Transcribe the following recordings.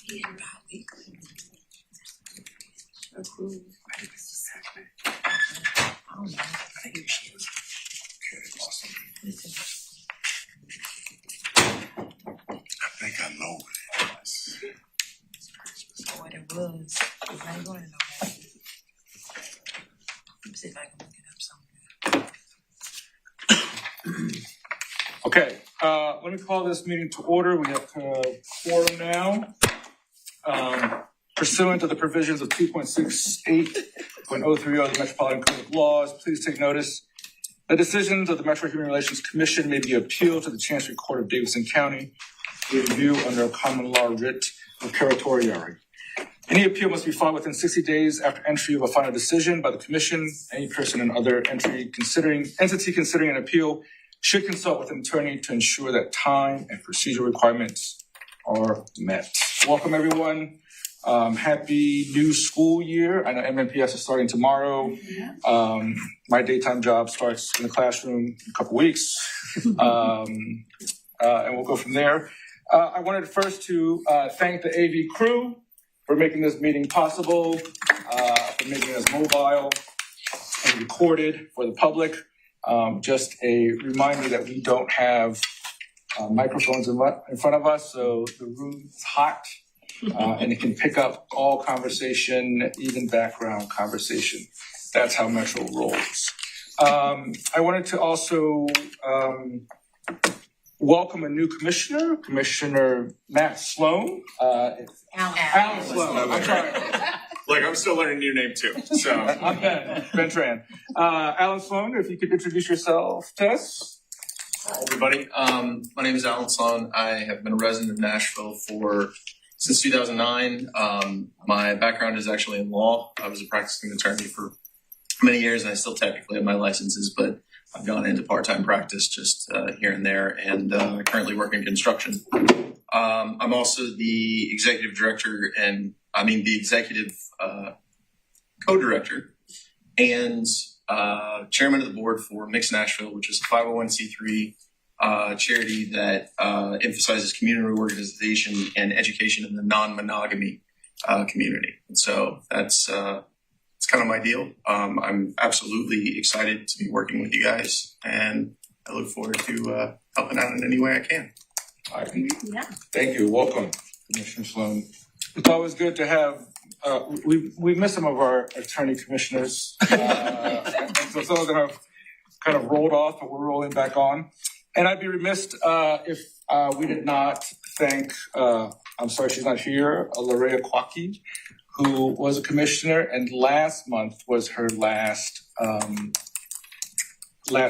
think I know what it was. What it was. I ain't going to know that. Let me see if I can look it up somewhere. Okay, let me call this meeting to order. We have quorum now. Pursuant to the provisions of 2.68.030 of the Metropolitan Code of Laws, please take notice. The decisions of the Metro Human Relations Commission may be appealed to the Chancery Court of Davidson County for review under a common law writ of certiorari. Any appeal must be filed within 60 days after entry of a final decision by the Commission. Any person and other entity considering an appeal should consult with an attorney to ensure that time and procedural requirements are met. Welcome, everyone. Happy new school year. I know MNPS is starting tomorrow. My daytime job starts in the classroom in a couple weeks, and we'll go from there. I wanted first to thank the AV crew for making this meeting possible, for making us mobile and recorded for the public. Just a reminder that we don't have microphones in front of us, so the room is hot. And it can pick up all conversation, even background conversation. That's how Metro rolls. I wanted to also welcome a new commissioner, Commissioner Matt Sloan. Alan Sloan. I'm sorry. Look, I'm still learning your name too. So I'm Ben Tran. Alan Sloan, if you could introduce yourself to us. Hi, everybody. My name is Alan Sloan. I have been a resident of Nashville since 2009. My background is actually in law. I was a practicing attorney for many years, and I still technically have my licenses, but I've gone into part-time practice just here and there, and I currently work in construction. I'm also the executive director the executive co-director and chairman of the board for Mix Nashville, which is a 501c3 charity that emphasizes community organization and education in the non-monogamy community. And so it's kind of my deal. I'm absolutely excited to be working with you guys, and I look forward to helping out in any way I can. All right. Yeah. Thank you. Welcome, Commissioner Sloan. It's always good to have. We miss some of our attorney commissioners, and so some of them have kind of rolled off, but we're rolling back on. And I'd be remiss if we did not thank, I'm sorry she's not here, Larea Kwaki, who was a commissioner, and last month was her last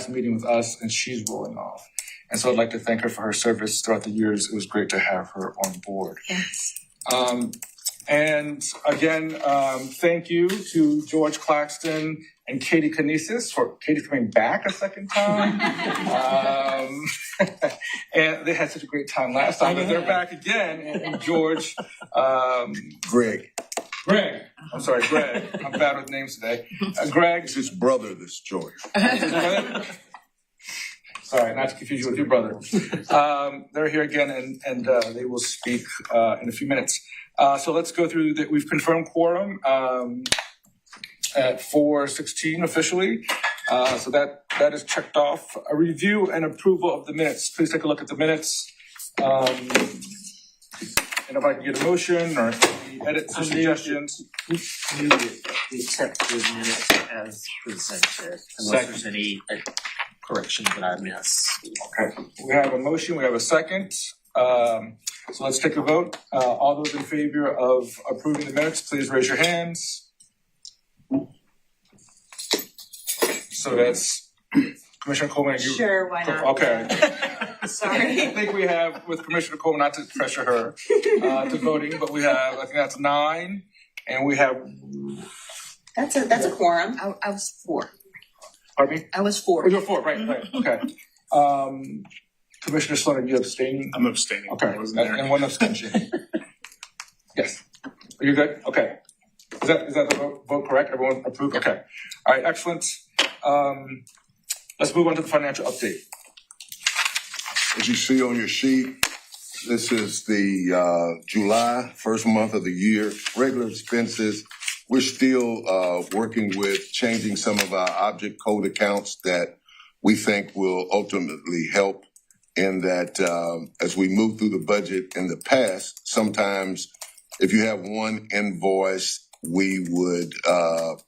meeting with us, and she's rolling off. And so I'd like to thank her for her service throughout the years. It was great to have her on board. Yes. And again, thank you to George Claxton and Katie Kinesis for Katie coming back a second time. And they had such a great time last time, but they're back again. And George, Greg. I'm sorry, Greg. I'm bad with names today. Greg. It's his brother, this George. Sorry, not to confuse you with your brother. They're here again, and they will speak in a few minutes. So let's go through that. We've confirmed quorum at 4:16 officially. So that is checked off. A review and approval of the minutes. Please take a look at the minutes. And if I can get a motion or any edits or suggestions. We accept the minutes as presented, unless there's any corrections that I miss. Okay. We have a motion. We have a second. So let's take a vote. All those in favor of approving the minutes, please raise your hands. So that's Commissioner Coleman. Sure, why not? Okay. Sorry. I think we have with Commissioner Coleman, not to pressure her to voting, but we have, I think that's 9, and we have. That's a quorum. I was 4. Pardon me? I was 4. Oh, you're 4, right. Okay. Commissioner Sloan, are you abstaining? I'm abstaining. Okay, and 1 abstention. Yes. Are you good? Okay. Is that the vote correct? Everyone approved? Okay. All right, excellent. Let's move on to the financial update. As you see on your sheet, This is the July, first month of the year. Regular expenses. We're still working with changing some of our object code accounts that we think will ultimately help in that as we move through the budget in the past, sometimes if you have one invoice, we would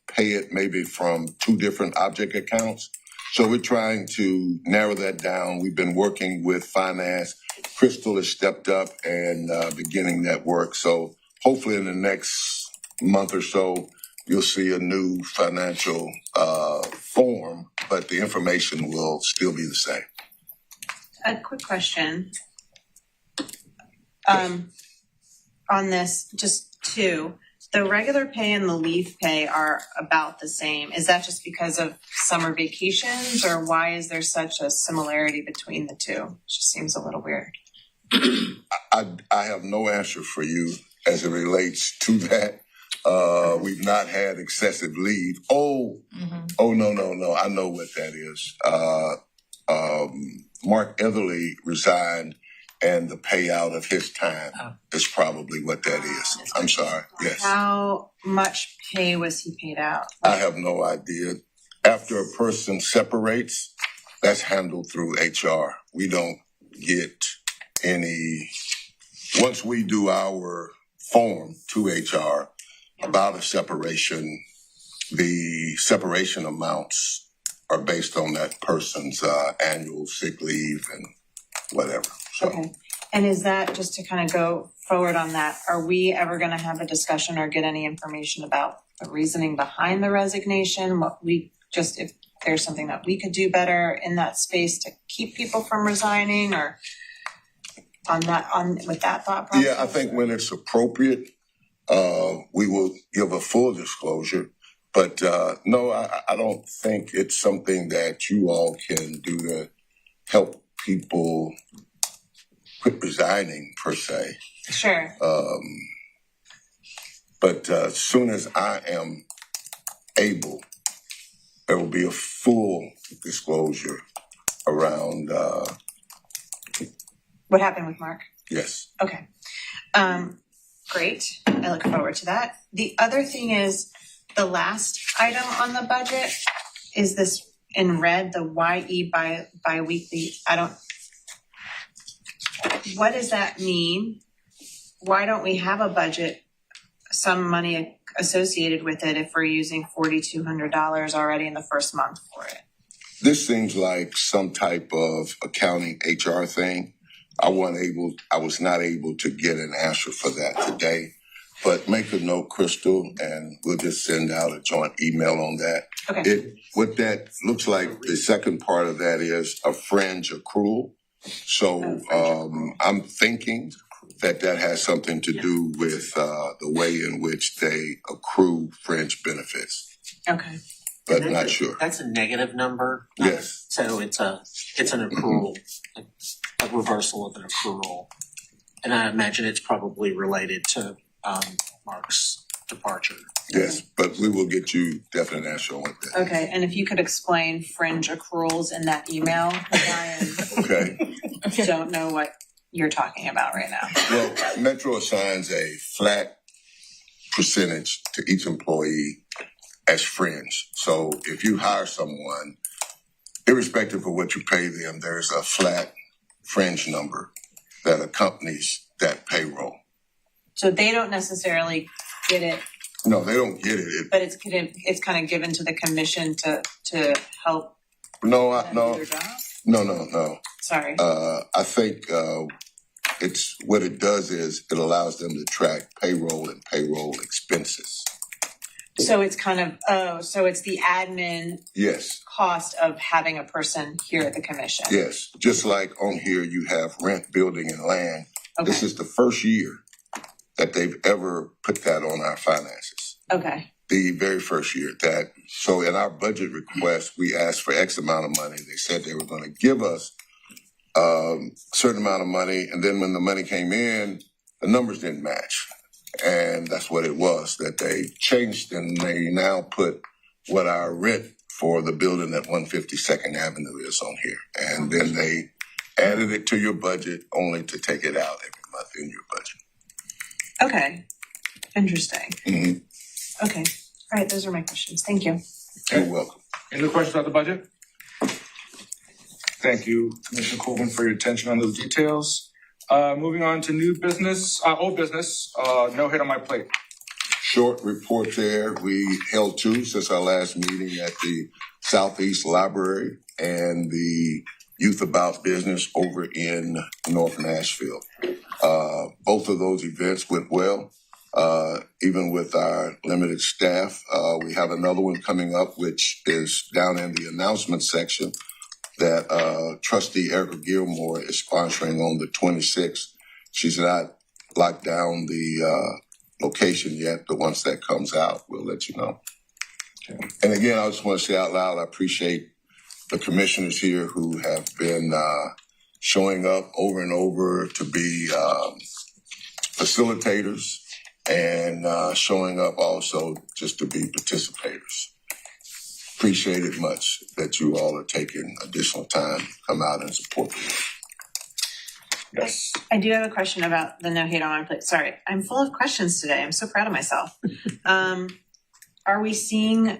pay it maybe from two different object accounts. So we're trying to narrow that down. We've been working with finance. Crystal has stepped up and beginning that work. So hopefully in the next month or so, you'll see a new financial form, but the information will still be the same. A quick question. On this, just two. The regular pay and the leave pay are about the same. Is that just because of summer vacations, or why is there such a similarity between the two? It just seems a little weird. I have no answer for you as it relates to that. We've not had excessive leave. No. I know what that is. Mark Etherly resigned, and the payout of his time is probably what that is. I'm sorry. Yes. How much pay was he paid out? I have no idea. After a person separates, that's handled through HR. We don't get any, once we do our form to HR about a separation, the separation amounts are based on that person's annual sick leave and whatever. So. Okay. And is that, just to kind of go forward on that, are we ever going to have a discussion or get any information about the reasoning behind the resignation? What we just, if there's something that we could do better in that space to keep people from resigning, or with that thought process? Yeah, I think when it's appropriate, we will give a full disclosure. But no, I don't think it's something that you all can do to help people quit resigning per se. Sure. But as soon as I am able, there will be a full disclosure around. What happened with Mark? Yes. Okay. Great. I look forward to that. The other thing is the last item on the budget is this in red, the YE biweekly. What does that mean? Why don't we have a budget, some money associated with it if we're using $4,200 already in the first month for it? This seems like some type of accounting HR thing. I was not able to get an answer for that today, but make a note, Crystal, and we'll just send out a joint email on that. Okay. What that looks like, the second part of that is a fringe accrual. So I'm thinking that has something to do with the way in which they accrue fringe benefits. Okay. But not sure. That's a negative number. Yes. So it's an accrual, a reversal of an accrual. And I imagine it's probably related to Mark's departure. Yes, but we will get you definite answer on that. Okay, and if you could explain fringe accruals in that email, Okay. I don't know what you're talking about right now. Well, Metro assigns a flat percentage to each employee as fringe. So if you hire someone, irrespective of what you pay them, there's a flat fringe number that accompanies that payroll. So they don't necessarily get it. No, they don't get it. But it's kind of given to the commission to help them do their job? No. Sorry. I think it's what it does is it allows them to track payroll and payroll expenses. So it's kind of, so it's the admin Yes. cost of having a person here at the commission. Yes. Just like on here you have rent, building, and land. Okay. This is the first year that they've ever put that on our finances. Okay. The very first year that, so in our budget request, we asked for X amount of money. They said they were going to give us a certain amount of money. And then when the money came in, the numbers didn't match. And that's what it was, that they changed and they now put what our rent for the building at 152nd Avenue is on here. And then they added it to your budget only to take it out every month in your budget. Okay, interesting. Mhm. Okay, all right, those are my questions. Thank you. You're welcome. Any other questions about the budget? Thank you, Commissioner Coleman, for your attention on those details. Moving on to old business, no hit on my plate. Short report there. We held two since our last meeting at the Southeast Library and the Youth About Business over in North Nashville. Both of those events went well, even with our limited staff. We have another one coming up, which is down in the announcement section that Trustee Erica Gilmore is sponsoring on the 26th. She's not locked down the location yet, but once that comes out, we'll let you know. Okay. And again, I just want to say out loud, I appreciate the commissioners here who have been showing up over and over to be facilitators and showing up also just to be participators. Appreciate it much that you all are taking additional time to come out and support me. Yes. I do have a question about the no hate on my plate. Sorry, I'm full of questions today. I'm so proud of myself. Are we seeing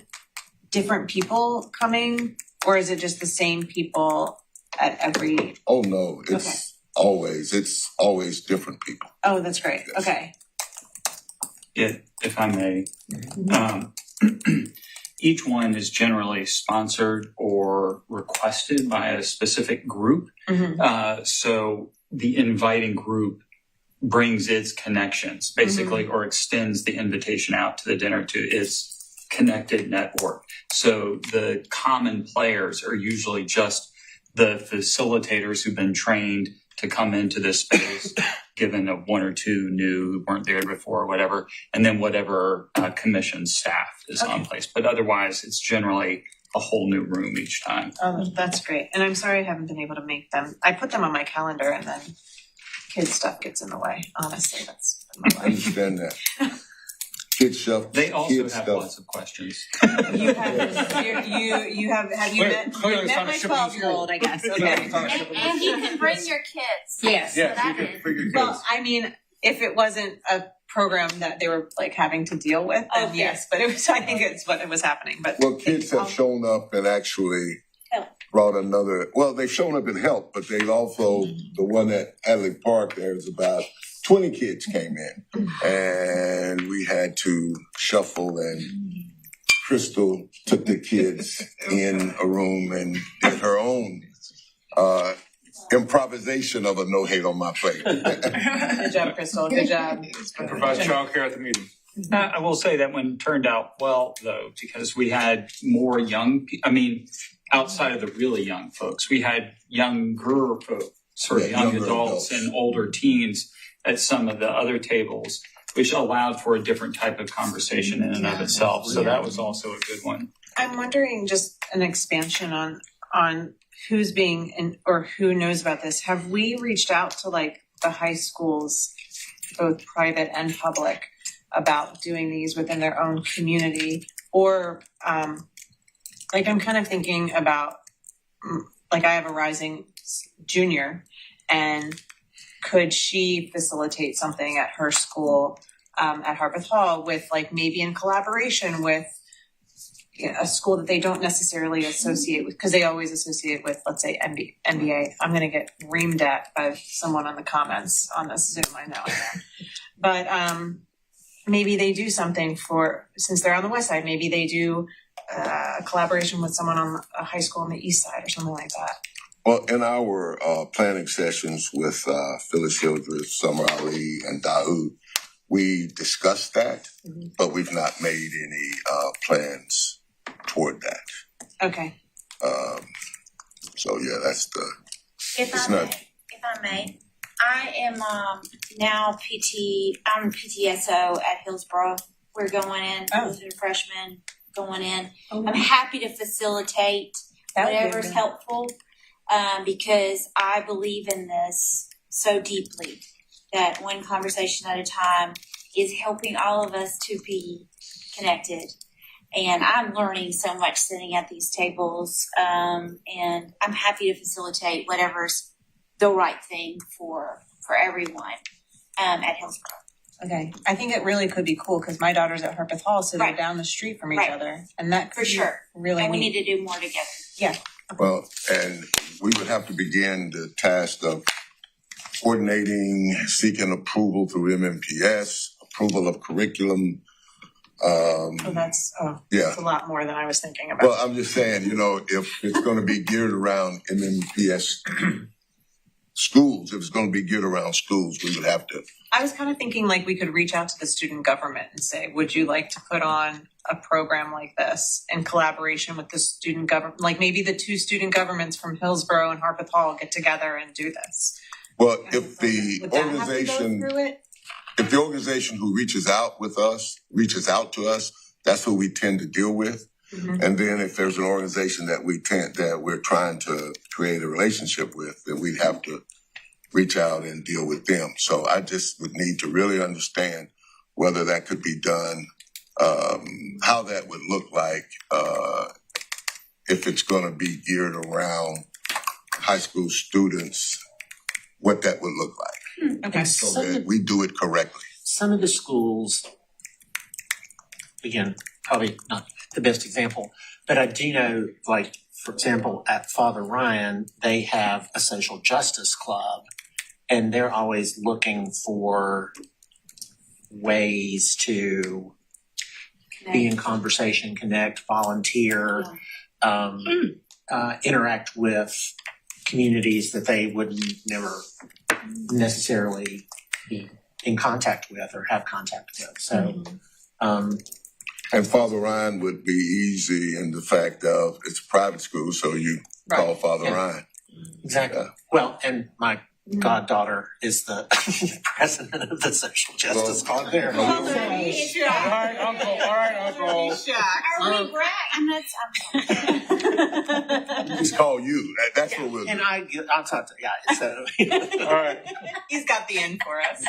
different people coming, or is it just the same people at every? Oh no, it's always different people. Oh, that's great. Yes. Okay. If I may, each one is generally sponsored or requested by a specific group. Mm-hmm. So the inviting group brings its connections, basically, or extends the invitation out to the dinner to its connected network. So the common players are usually just the facilitators who've been trained to come into this space, given that one or two new who weren't there before or whatever, and then whatever commission staff is on place. But otherwise, it's generally a whole new room each time. Oh, that's great. And I'm sorry I haven't been able to make them. I put them on my calendar and then kid stuff gets in the way. Honestly, that's been my I understand that. Kid stuff. They also kid have stuff. lots of questions. You have have you met Clearly it's met not a my shipping 12-year-old, I guess. Okay. And you can bring your kids. Yes. Yes, So you that can is- bring your kids. Well, I mean, if it wasn't a program that they were like having to deal with, then Okay. yes. But it was. I think it's what was happening. But Well, kids have shown up and actually Help. brought another. Well, they've shown up and helped, but they've also the one at Adley Park. There's about 20 kids came in, and we had to shuffle. And Crystal took the kids in a room and did her own improvisation of a no hate on my plate. good job, Crystal. Good job. Provides childcare at the meeting. I will say that one turned out well, though, because we had more young outside of the really young folks, we had younger folks, sort of Yeah, young younger adults adults. and older teens at some of the other tables, which allowed for a different type of conversation in and of itself. So that was also a good one. I'm wondering just an expansion on who's being in, or who knows about this. Have we reached out to like the high schools, both private and public, about doing these within their own community? Or like I'm kind of thinking about, like I have a rising junior, and could she facilitate something at her school at Harpeth Hall with like maybe in collaboration with a school that they don't necessarily associate with, because they always associate with, let's say, NBA. I'm going to get reamed at by someone on the comments on this Zoom. I know. But maybe they do something for, since they're on the west side, maybe they do a collaboration with someone on a high school on the east side or something like that. Well, in our planning sessions with Phyllis Hildreth, Summer Ali, and Daoud, we discussed that, but we've not made any plans toward that. Okay. So yeah, that's the. If I may, I am now I'm PTSO at Hillsborough. We're going in with the freshmen going in. I'm happy to facilitate whatever's helpful, because I believe in this so deeply that one conversation at a time is helping all of us to be connected. And I'm learning so much sitting at these tables, and I'm happy to facilitate whatever's the right thing for everyone at Hillsborough. Okay, I think it really could be cool because my daughter's at Harpeth Hall, so they're Right. down the street from each Right. other, and that For could be sure. really And we neat. need to do more together. Well, and we would have to begin the task of coordinating, seeking approval through MMPS, approval of curriculum. So that's Yeah. a lot more than I was thinking about. Well, I'm just saying, if it's going to be geared around MMPS schools, if it's going to be geared around schools, we would have to. I was kind of thinking like we could reach out to the student government and say, would you like to put on a program like this in collaboration with the student government? Like maybe the two student governments from Hillsborough and Harpeth Hall get together and do this. Well, if the Would that have to go organization, through it? if the organization who reaches out to us, that's who we tend to deal with. Mhm. And then if there's an organization that we're trying to create a relationship with, then we'd have to reach out and deal with them. So I just would need to really understand whether that could be done, how that would look like, if it's going to be geared around high school students, what that would look like, Okay. so that we do it correctly. Some of the schools, again, probably not the best example, but I do know, like, for example, at Father Ryan, they have a social justice club, and they're always looking for ways to be in conversation, connect, volunteer, interact with communities that they would never necessarily be in contact with or have contact with. So, And Father Ryan would be easy in the fact of it's a private school, so you call Father Yeah. Ryan. exactly. Yeah. Well, and my goddaughter is the president of the social justice club there. All right, Uncle. I really brag. I'm not. Just call you. That's what we'll do. And I'll talk to the guy. So, All right. He's got the end for us.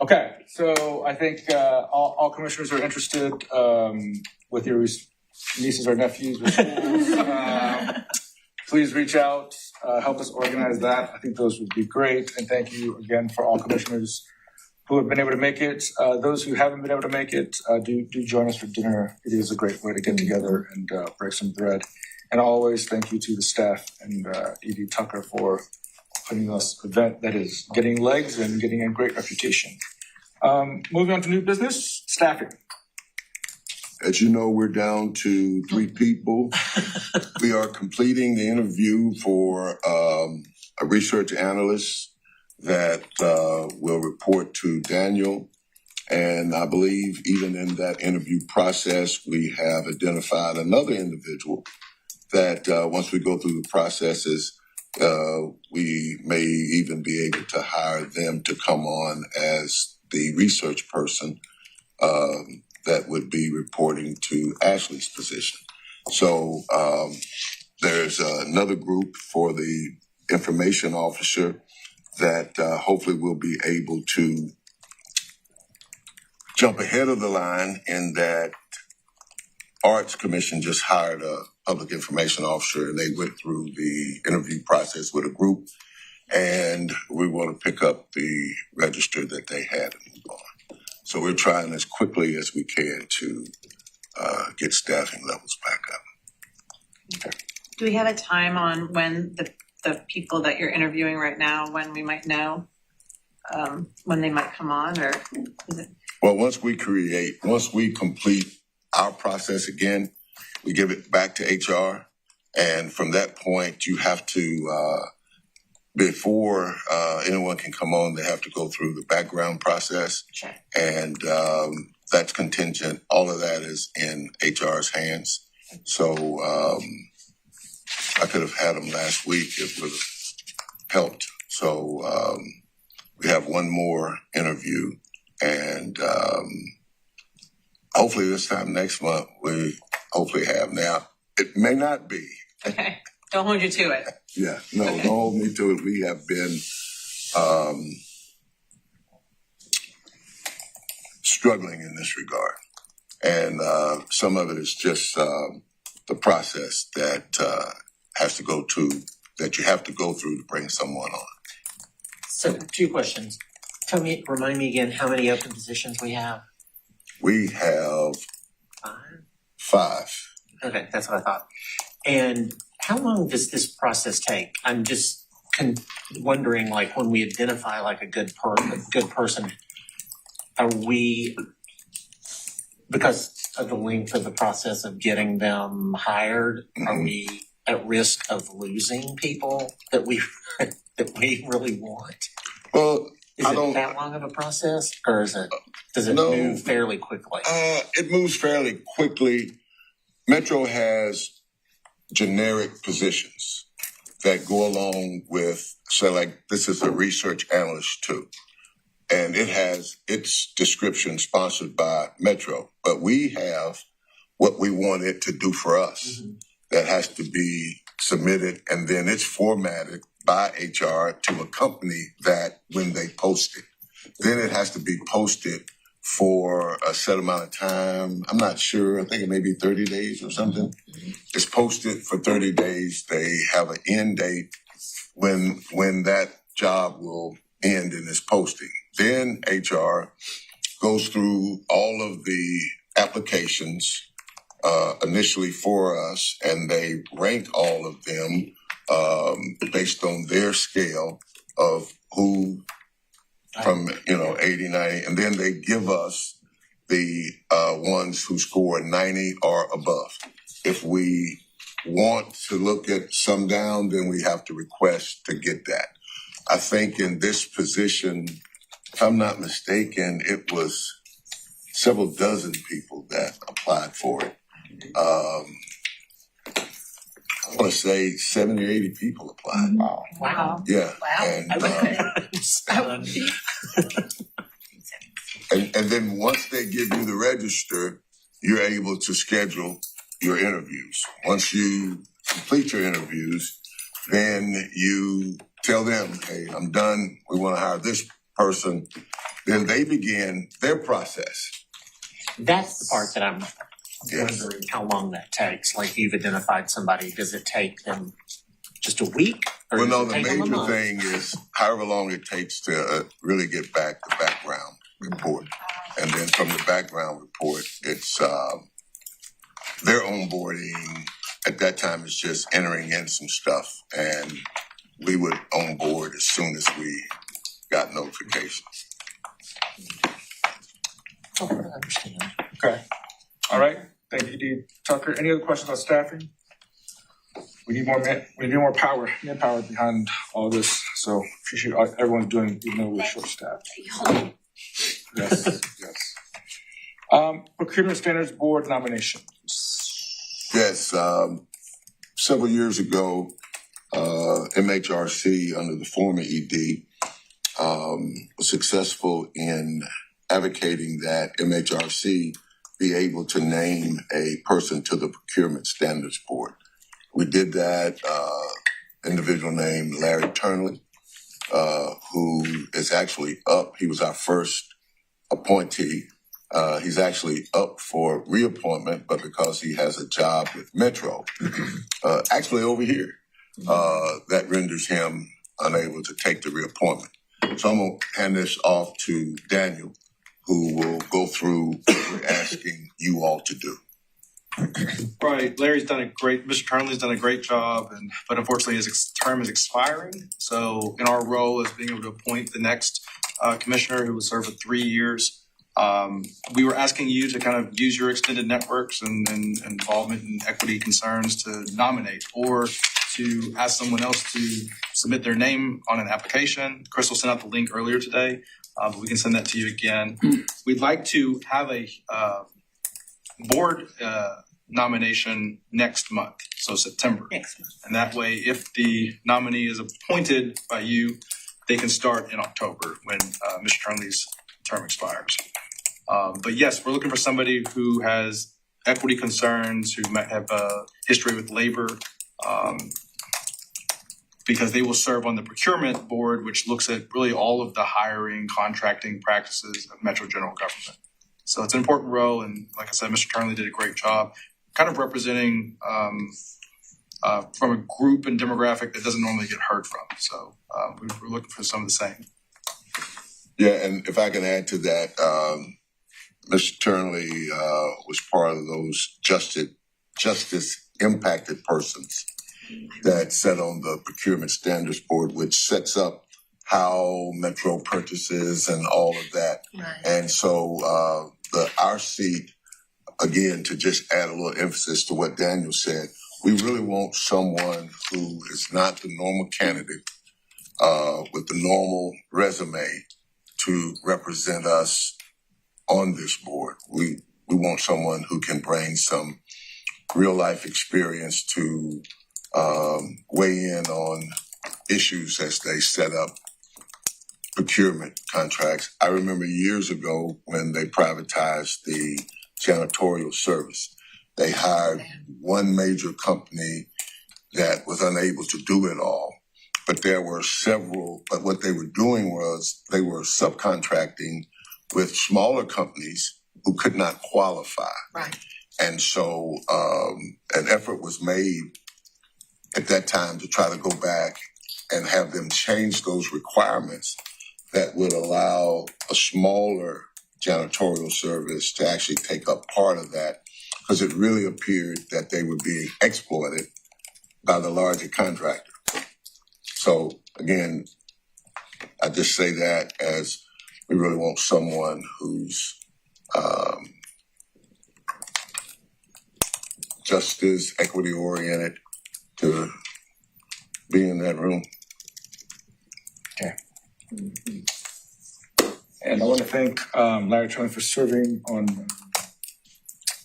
Okay, so I think all commissioners are interested with your nieces or nephews with schools. Please reach out, help us organize that. I think those would be great. And thank you again for all commissioners who have been able to make it. Those who haven't been able to make it, do join us for dinner. It is a great way to get together and break some bread. And always thank you to the staff and Edie Tucker for putting this event that is getting legs and getting a great reputation. Moving on to new business, staffing. As you know, we're down to 3 people. We are completing the interview for a research analyst that will report to Daniel. And I believe even in that interview process, we have identified another individual that once we go through the processes, we may even be able to hire them to come on as the research person that would be reporting to Ashley's position. So there's another group for the information officer that hopefully will be able to jump ahead of the line in that Arts Commission just hired a public information officer and they went through the interview process with a group and we want to pick up the register that they had and move on. So we're trying as quickly as we can to get staffing levels back up. Do we have a time on when the people that you're interviewing right now, when we might know when they might come on, or is it? Well, once we complete our process again, we give it back to HR. And from that point, you have to, before anyone can come on, they have to go through the background process. Sure. And that's contingent. All of that is in HR's hands. So I could have had them last week. It would have helped. So we have one more interview. And hopefully this time next month, we hopefully have. Now, it may not be. Okay, don't hold you to it. Yeah, no, don't hold me to it. We have been struggling in this regard. And some of it is just the process that has to go to that you have to go through to bring someone on. So 2 questions. Remind me again how many open positions we have? We have 5. 5. Okay, that's what I thought. And how long does this process take? I'm just wondering, like, when we identify like a good person, are we, because of the length of the process of getting them hired, are we at risk of losing people that we really want? Well, Is I it don't. that long of a process, or does it No. move fairly quickly? It moves fairly quickly. Metro has generic positions that go along with, say, like this is a research analyst too. And it has its description sponsored by Metro. But we have what we want it to do for us. Mm-hmm. That has to be submitted, and then it's formatted by HR to accompany that when they post it. Then it has to be posted for a set amount of time. I'm not sure. I think it may be 30 days or something. It's posted for 30 days. They have an end date when that job will end in its posting. Then HR goes through all of the applications initially for us, and they rank all of them based on their scale of who from 80, 90, and then they give us the ones who score 90 or above. If we want to look at some down, then we have to request to get that. I think in this position, if I'm not mistaken, it was several dozen people that applied for it. I want to say 70 or 80 people applied. Wow. Yeah. Wow. And then once they give you the register, you're able to schedule your interviews. Once you complete your interviews, then you tell them, hey, I'm done. We want to hire this person. Then they begin their process. That's the part that I'm wondering how long that takes. Like, you've identified somebody. Does it take them just a week? Or Well, no, does the it take them a major month? thing is however long it takes to really get back the background report. And then from the background report, it's their onboarding. At that time, it's just entering in some stuff. And we would onboard as soon as we got notifications. Oh, I understand. Okay. All right. Thank you, D. Tucker. Any other questions on staffing? We need more power, manpower behind all this. So appreciate everyone's doing, even though we're short staffed. Yes. Procurement Standards Board nominations. Yes. Several years ago, MHRC under the former ED was successful in advocating that MHRC be able to name a person to the Procurement Standards Board. We did that, individual named Larry Turnley, who is actually up. He was our first appointee. He's actually up for reappointment, but because he has a job with Metro, actually over here, that renders him unable to take the reappointment. So I'm going to hand this off to Daniel, who will go through what we're asking you all to do. Right. Larry's done Mr. Turnley's done a great job, but unfortunately his term is expiring. So in our role as being able to appoint the next commissioner who will serve for 3 years, we were asking you to kind of use your extended networks and involvement in equity concerns to nominate, or to ask someone else to submit their name on an application. Crystal sent out the link earlier today, but we can send that to you again. We'd like to have a board nomination next month, so September. Next month. And that way, if the nominee is appointed by you, they can start in October when Mr. Turnley's term expires. But yes, we're looking for somebody who has equity concerns, who might have a history with labor, because they will serve on the procurement board, which looks at really all of the hiring, contracting practices of Metro General Government. So it's an important role, and like I said, Mr. Turnley did a great job kind of representing from a group and demographic that doesn't normally get heard from. So we're looking for some of the same. Yeah, and if I can add to that, Mr. Turnley was part of those justice impacted persons that sat on the Procurement Standards Board, which sets up how Metro purchases and all of that. Right. And so our seat, again, to just add a little emphasis to what Daniel said, we really want someone who is not the normal candidate with the normal resume to represent us on this board. We want someone who can bring some real life experience to weigh in on issues as they set up procurement contracts. I remember years ago when they privatized the janitorial service, they hired one major company that was unable to do it all. But there were several, but what they were doing was they were subcontracting with smaller companies who could not qualify. Right. And so an effort was made at that time to try to go back and have them change those requirements that would allow a smaller janitorial service to actually take up part of that, because it really appeared that they were being exploited by the larger contractor. So again, I just say that as we really want someone who's justice, equity oriented to be in that room. Okay. And I want to thank Larry Turnley for serving on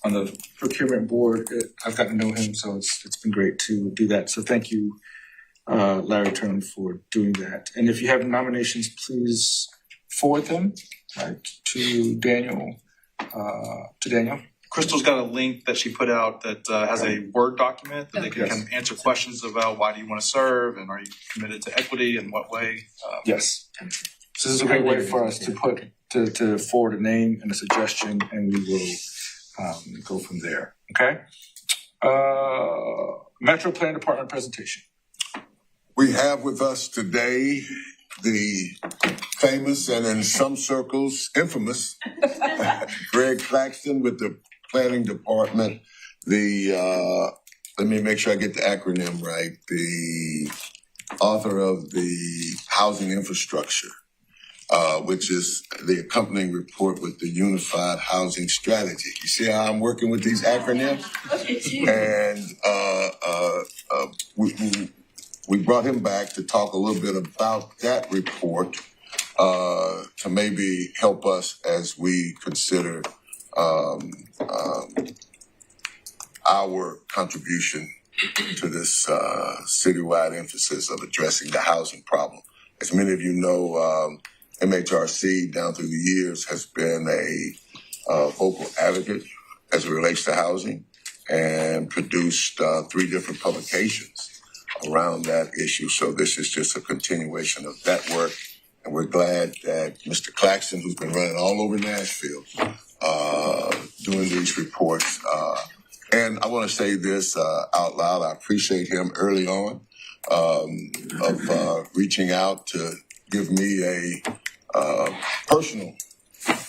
the procurement board. I've gotten to know him, so it's been great to do that. So thank you, Larry Turnley, for doing that. And if you have nominations, please forward them to Daniel. Crystal's got a link that she put out that has a Word document that they can kind of answer questions about why do you want to serve and are you committed to equity and what way. Yes. So this is a great way for us to forward a name and a suggestion, and we will go from there. Okay. Metro Plan Department presentation. We have with us today the famous and in some circles infamous Greg Claxton with the Planning Department. Let me make sure I get the acronym right. The author of the Housing Infrastructure, which is the accompanying report with the Unified Housing Strategy. You see how I'm working with these acronyms? And we brought him back to talk a little bit about that report to maybe help us as we consider our contribution to this citywide emphasis of addressing the housing problem. As many of you know, MHRC down through the years has been a vocal advocate as it relates to housing and produced 3 different publications around that issue. So this is just a continuation of that work. And we're glad that Mr. Claxton, who's been running all over Nashville, doing these reports. And I want to say this out loud. I appreciate him early on of reaching out to give me a personal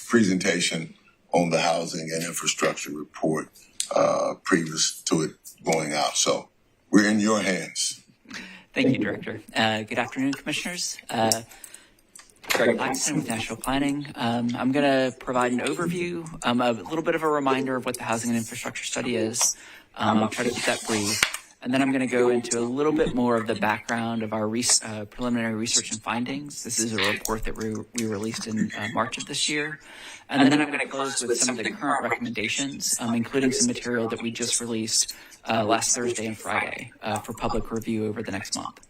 presentation on the housing and infrastructure report previous to it going out. So we're in your hands. Thank you, Director. Good afternoon, Commissioners. Greg Claxton with Nashville Planning. I'm going to provide an overview, a little bit of a reminder of what the Housing and Infrastructure Study is. I'll try to keep that brief. And then I'm going to go into a little bit more of the background of our preliminary research and findings. This is a report that we released in March of this year. And then I'm going to close with some of the current recommendations, including some material that we just released last Thursday and Friday for public review over the next month.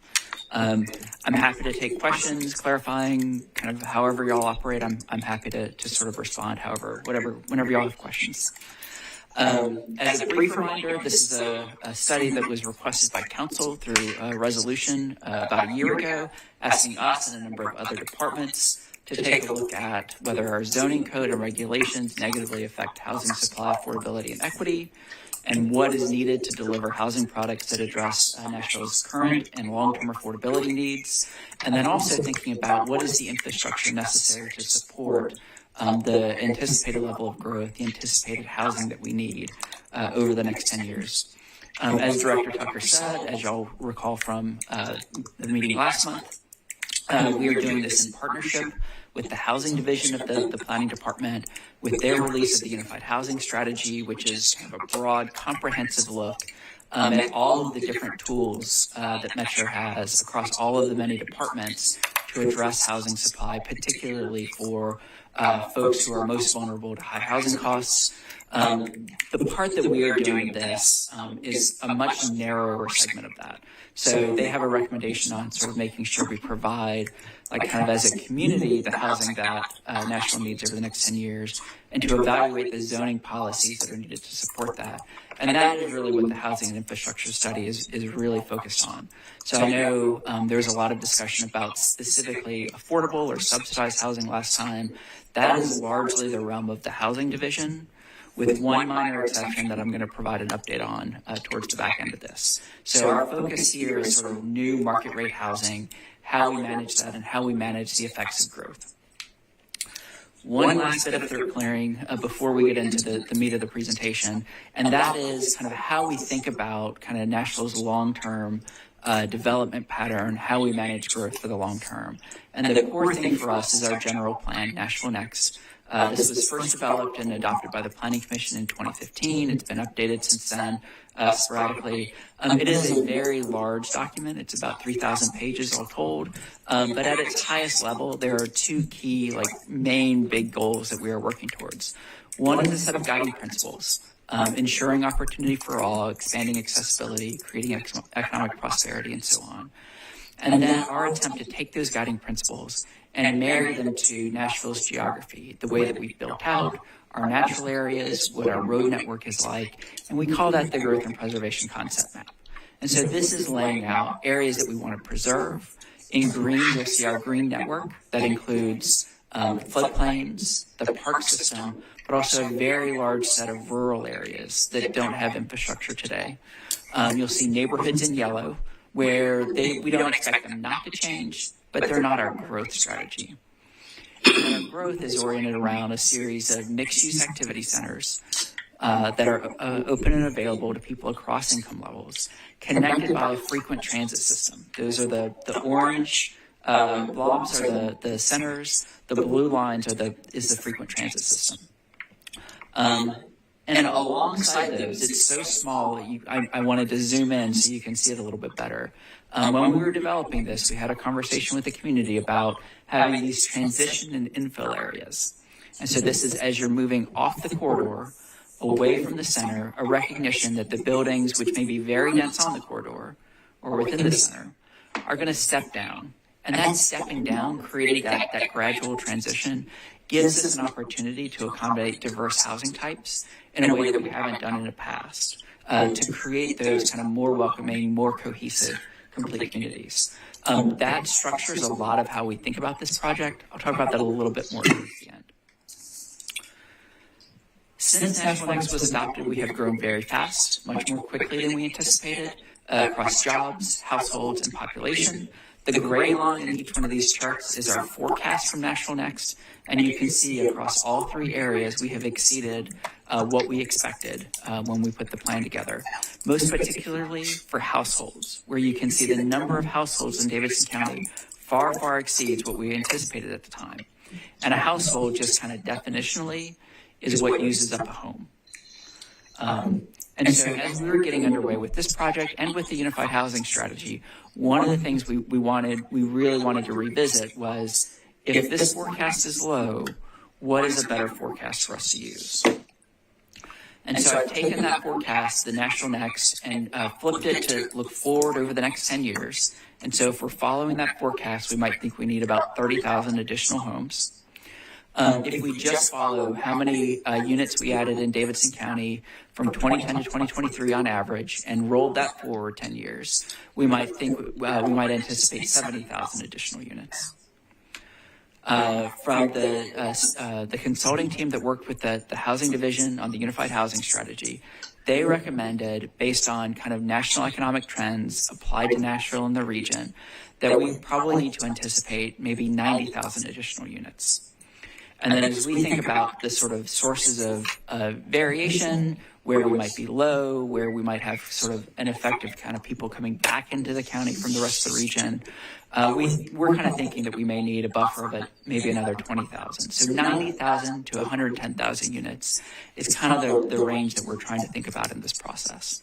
I'm happy to take questions, clarifying kind of however y'all operate. I'm happy to sort of respond whenever y'all have questions. As a brief reminder, this is a study that was requested by Council through a resolution about a year ago, asking us and a number of other departments to take a look at whether our zoning code and regulations negatively affect housing supply, affordability, and equity, and what is needed to deliver housing products that address Nashville's current and long-term affordability needs, and then also thinking about what is the infrastructure necessary to support the anticipated level of growth, the anticipated housing that we need over the next 10 years. As Director Tucker said, as y'all recall from the meeting last month, we are doing this in partnership with the Housing Division of the Planning Department, with their release of the Unified Housing Strategy, which is kind of a broad, comprehensive look at all of the different tools that Metro has across all of the many departments to address housing supply, particularly for folks who are most vulnerable to high housing costs. The part that we are doing this is a much narrower segment of that. So they have a recommendation on sort of making sure we provide, like kind of as a community, the housing that Nashville needs over the next 10 years, and to evaluate the zoning policies that are needed to support that. And that is really what the housing and infrastructure study is really focused on. So I know there's a lot of discussion about specifically affordable or subsidized housing last time. That is largely the realm of the Housing Division, with one minor exception that I'm going to provide an update on towards the back end of this. So our focus here is sort of new market rate housing, how we manage that, and how we manage the effects of growth. One last bit of throat clearing before we get into the meat of the presentation, and that is kind of how we think about kind of Nashville's long-term development pattern, how we manage growth for the long term. And the core thing for us is our general plan, Nashville Next. This was first developed and adopted by the Planning Commission in 2015. It's been updated since then sporadically. It is a very large document. It's about 3,000 pages all told. But at its highest level, there are two key, main big goals that we are working towards. One is a set of guiding principles, ensuring opportunity for all, expanding accessibility, creating economic prosperity, and so on. And then our attempt to take those guiding principles and marry them to Nashville's geography, the way that we've built out our natural areas, what our road network is like, and we call that the growth and preservation concept map. And so this is laying out areas that we want to preserve. In green, you'll see our green network that includes floodplains, the park system, but also a very large set of rural areas that don't have infrastructure today. You'll see neighborhoods in yellow, where we don't expect them not to change, but they're not our growth strategy. And our growth is oriented around a series of mixed-use activity centers that are open and available to people across income levels, connected by a frequent transit system. Those are the orange blobs are the centers, the blue lines is the frequent transit system. And alongside those, it's so small that I wanted to zoom in so you can see it a little bit better. When we were developing this, we had a conversation with the community about having these transition and infill areas. And so this is as you're moving off the corridor, away from the center, a recognition that the buildings, which may be very dense on the corridor or within the center, are going to step down. And that stepping down, creating that gradual transition, gives us an opportunity to accommodate diverse housing types in a way that we haven't done in the past, to create those kind of more welcoming, more cohesive, complete communities. That structures a lot of how we think about this project. I'll talk about that a little bit more towards the end. Since Nashville Next was adopted, we have grown very fast, much more quickly than we anticipated, across jobs, households, and population. The gray line in each one of these charts is our forecast from Nashville Next, and you can see across all three areas we have exceeded what we expected when we put the plan together. Most particularly for households, where you can see the number of households in Davidson County far, far exceeds what we anticipated at the time. And a household, just kind of definitionally, is what uses up a home. And so as we were getting underway with this project and with the Unified Housing Strategy, one of the things we really wanted to revisit was, if this forecast is low, what is a better forecast for us to use? And so I've taken that forecast, the Nashville Next, and flipped it to look forward over the next 10 years. And so if we're following that forecast, we might think we need about 30,000 additional homes. If we just follow how many units we added in Davidson County from 2010 to 2023 on average and rolled that forward 10 years, we might anticipate 70,000 additional units. From the consulting team that worked with the Housing Division on the Unified Housing Strategy, they recommended, based on kind of national economic trends applied to Nashville and the region, that we probably need to anticipate maybe 90,000 additional units. And then as we think about the sort of sources of variation, where we might be low, where we might have sort of an effective kind of people coming back into the county from the rest of the region, we're kind of thinking that we may need a buffer of maybe another 20,000. So 90,000 to 110,000 units is kind of the range that we're trying to think about in this process.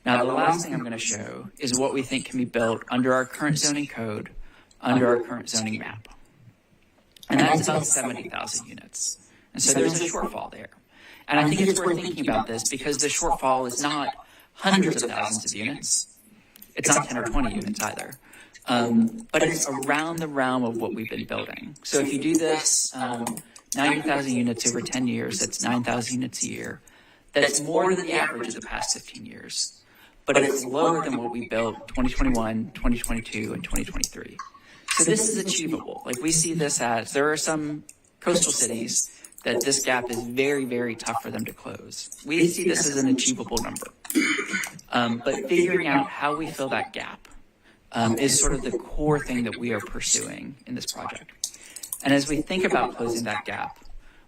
Now, the last thing I'm going to show is what we think can be built under our current zoning code, under our current zoning map. And that's about 70,000 units. And so there's a shortfall there. And I think it's worth thinking about this because the shortfall is not hundreds of thousands of units. It's not 10 or 20 units either. But it's around the realm of what we've been building. So if you do this, 90,000 units over 10 years, that's 9,000 units a year. That's more than the average of the past 15 years. But it's lower than what we built 2021, 2022, and 2023. So this is achievable. Like we see this as, there are some coastal cities that this gap is very, very tough for them to close. We see this as an achievable number. But figuring out how we fill that gap is sort of the core thing that we are pursuing in this project. And as we think about closing that gap,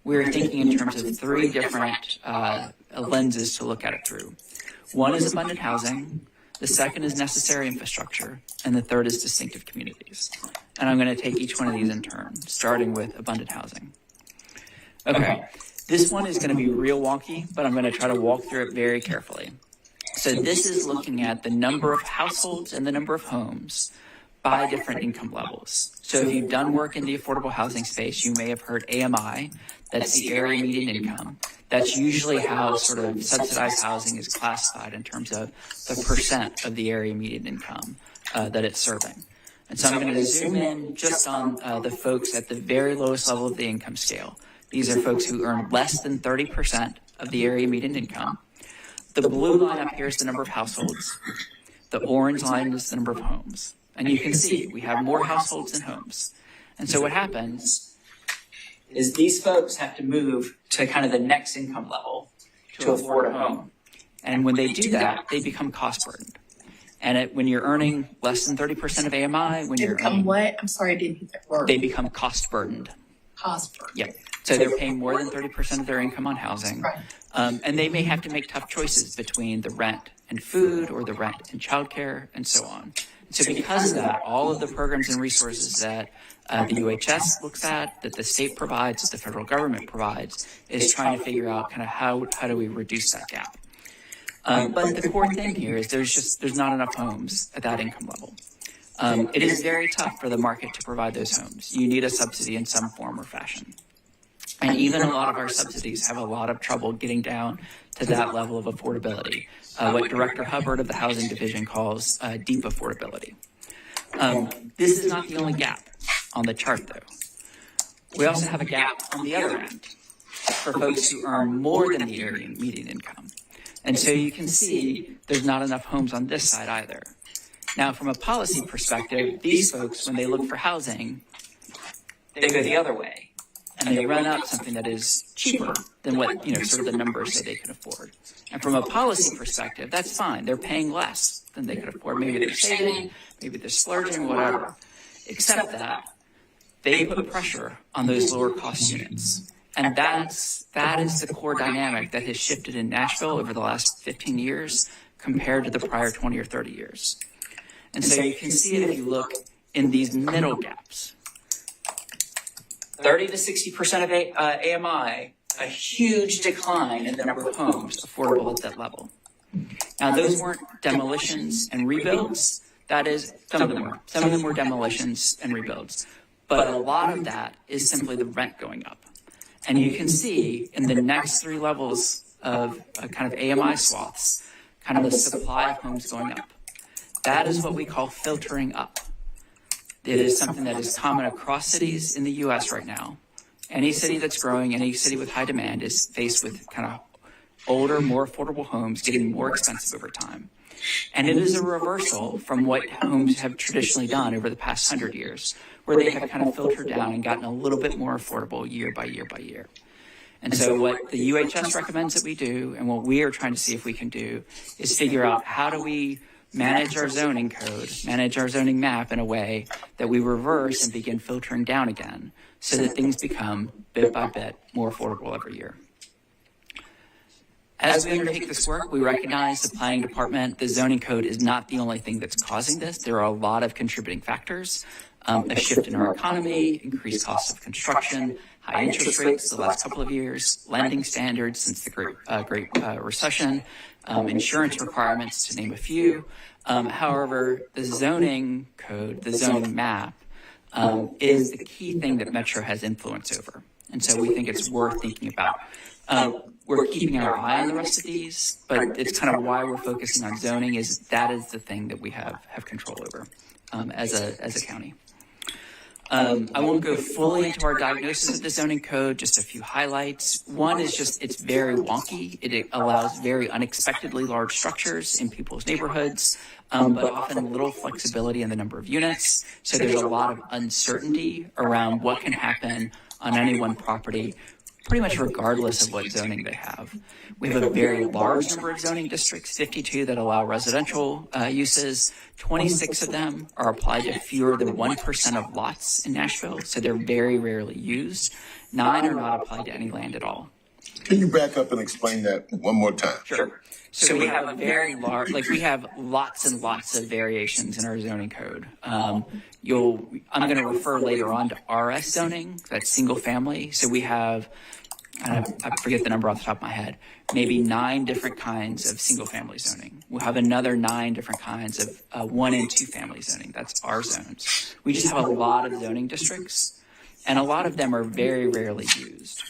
we're thinking in terms of three different lenses to look at it through. One is abundant housing, the second is necessary infrastructure, and the third is distinctive communities. And I'm going to take each one of these in turn, starting with abundant housing. Okay, this one is going to be real wonky, but I'm going to try to walk through it very carefully. So this is looking at the number of households and the number of homes by different income levels. So if you've done work in the affordable housing space, you may have heard AMI, that's the area median income. That's usually how sort of subsidized housing is classified in terms of the percent of the area median income that it's serving. And so I'm going to zoom in just on the folks at the very lowest level of the income scale. These are folks who earn less than 30% of the area median income. The blue line up here is the number of households. The orange line is the number of homes. And you can see we have more households than homes. And so what happens is these folks have to move to kind of the next income level to afford a home. And when they do that, they become cost burdened. And when you're earning less than 30% of AMI, when you're earning what? I'm sorry, I didn't hear that word. They become cost burdened. Cost burdened. Yeah. So they're paying more than 30% of their income on housing. Right. And they may have to make tough choices between the rent and food or the rent and childcare and so on. So because of that, all of the programs and resources that the UHS looks at, that the state provides, that the federal government provides, is trying to figure out kind of how do we reduce that gap. But the core thing here is there's not enough homes at that income level. It is very tough for the market to provide those homes. You need a subsidy in some form or fashion. And even a lot of our subsidies have a lot of trouble getting down to that level of affordability, what Director Hubbard of the Housing Division calls deep affordability. This is not the only gap on the chart, though. We also have a gap on the other end for folks who earn more than the area median income. And so you can see there's not enough homes on this side either. Now, from a policy perspective, these folks, when they look for housing, they go the other way. And they run out something that is cheaper than what, sort of the numbers say they can afford. And from a policy perspective, that's fine. They're paying less than they could afford. Maybe they're saving, maybe they're splurging, whatever. Except that they put pressure on those lower cost units. And that is the core dynamic that has shifted in Nashville over the last 15 years compared to the prior 20 or 30 years. And so you can see it if you look in these middle gaps. 30 to 60% of AMI, a huge decline in the number of homes affordable at that level. Now, those weren't demolitions and rebuilds. That is, some of them were. Some of them were demolitions and rebuilds. But a lot of that is simply the rent going up. And you can see in the next three levels of kind of AMI swaths, kind of the supply of homes going up. That is what we call filtering up. It is something that is common across cities in the U.S. right now. Any city that's growing, any city with high demand is faced with kind of older, more affordable homes getting more expensive over time. And it is a reversal from what homes have traditionally done over the past 100 years, where they have kind of filtered down and gotten a little bit more affordable year by year by year. And so what the UHS recommends that we do, and what we are trying to see if we can do, is figure out how do we manage our zoning code, manage our zoning map in a way that we reverse and begin filtering down again so that things become bit by bit more affordable every year. As we undertake this work, we recognize the planning department, the zoning code is not the only thing that's causing this. There are a lot of contributing factors, a shift in our economy, increased costs of construction, high interest rates the last couple of years, lending standards since the Great Recession, insurance requirements, to name a few. However, the zoning code, the zoning map, is the key thing that Metro has influence over. And so we think it's worth thinking about. We're keeping our eye on the rest of these, but it's kind of why we're focusing on zoning is that is the thing that we have control over as a county. I won't go fully into our diagnosis of the zoning code, just a few highlights. One is just it's very wonky. It allows very unexpectedly large structures in people's neighborhoods, but often little flexibility in the number of units. So there's a lot of uncertainty around what can happen on any one property, pretty much regardless of what zoning they have. We have a very large number of zoning districts, 52 that allow residential uses. 26 of them are applied to fewer than 1% of lots in Nashville, so they're very rarely used. 9 are not applied to any land at all. Can you back up and explain that one more time? Sure. So we have a very large, we have lots and lots of variations in our zoning code. I'm going to refer later on to RS zoning, that's single family. So we have, I forget the number off the top of my head, maybe 9 different kinds of single family zoning. We'll have another 9 different kinds of 1 and 2 family zoning. That's our zones. We just have a lot of zoning districts, and a lot of them are very rarely used.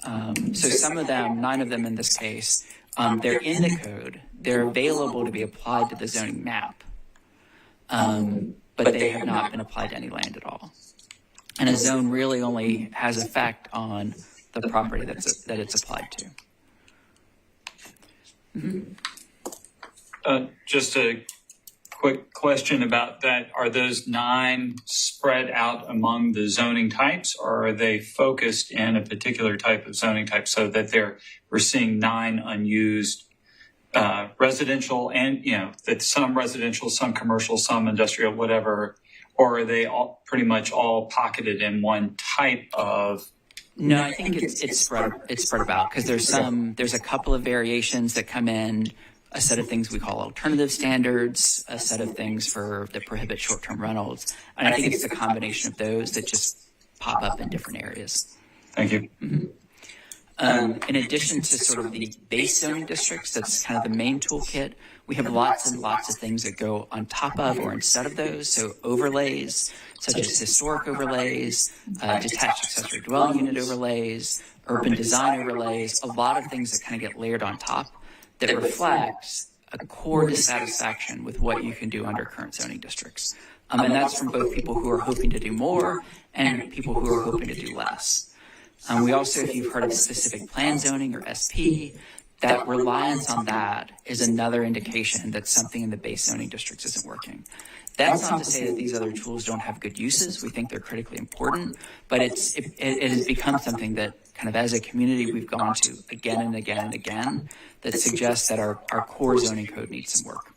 So some of them, 9 of them in this case, they're in the code. They're available to be applied to the zoning map, but they have not been applied to any land at all. And a zone really only has effect on the property that it's applied to. Mm-hmm. Just a quick question about that. Are those 9 spread out among the zoning types, or are they focused in a particular type of zoning type so that we're seeing 9 unused residential and, that some residential, some commercial, some industrial, whatever, or are they all pretty much all pocketed in one type of? No, I think it's spread about because there's a couple of variations that come in, a set of things we call alternative standards, a set of things that prohibit short-term rentals, and I think it's the combination of those that just pop up in different areas. Thank you. Mm-hmm. In addition to sort of the base zoning districts, that's kind of the main toolkit, we have lots and lots of things that go on top of or instead of those. So overlays, such as historic overlays, detached accessory dwelling unit overlays, urban design overlays, a lot of things that kind of get layered on top that reflects a core dissatisfaction with what you can do under current zoning districts. And that's from both people who are hoping to do more and people who are hoping to do less. We also, if you've heard of specific plan zoning or SP, that reliance on that is another indication that something in the base zoning districts isn't working. That's not to say that these other tools don't have good uses. We think they're critically important, but it has become something that kind of as a community we've gone to again and again and again that suggests that our core zoning code needs some work.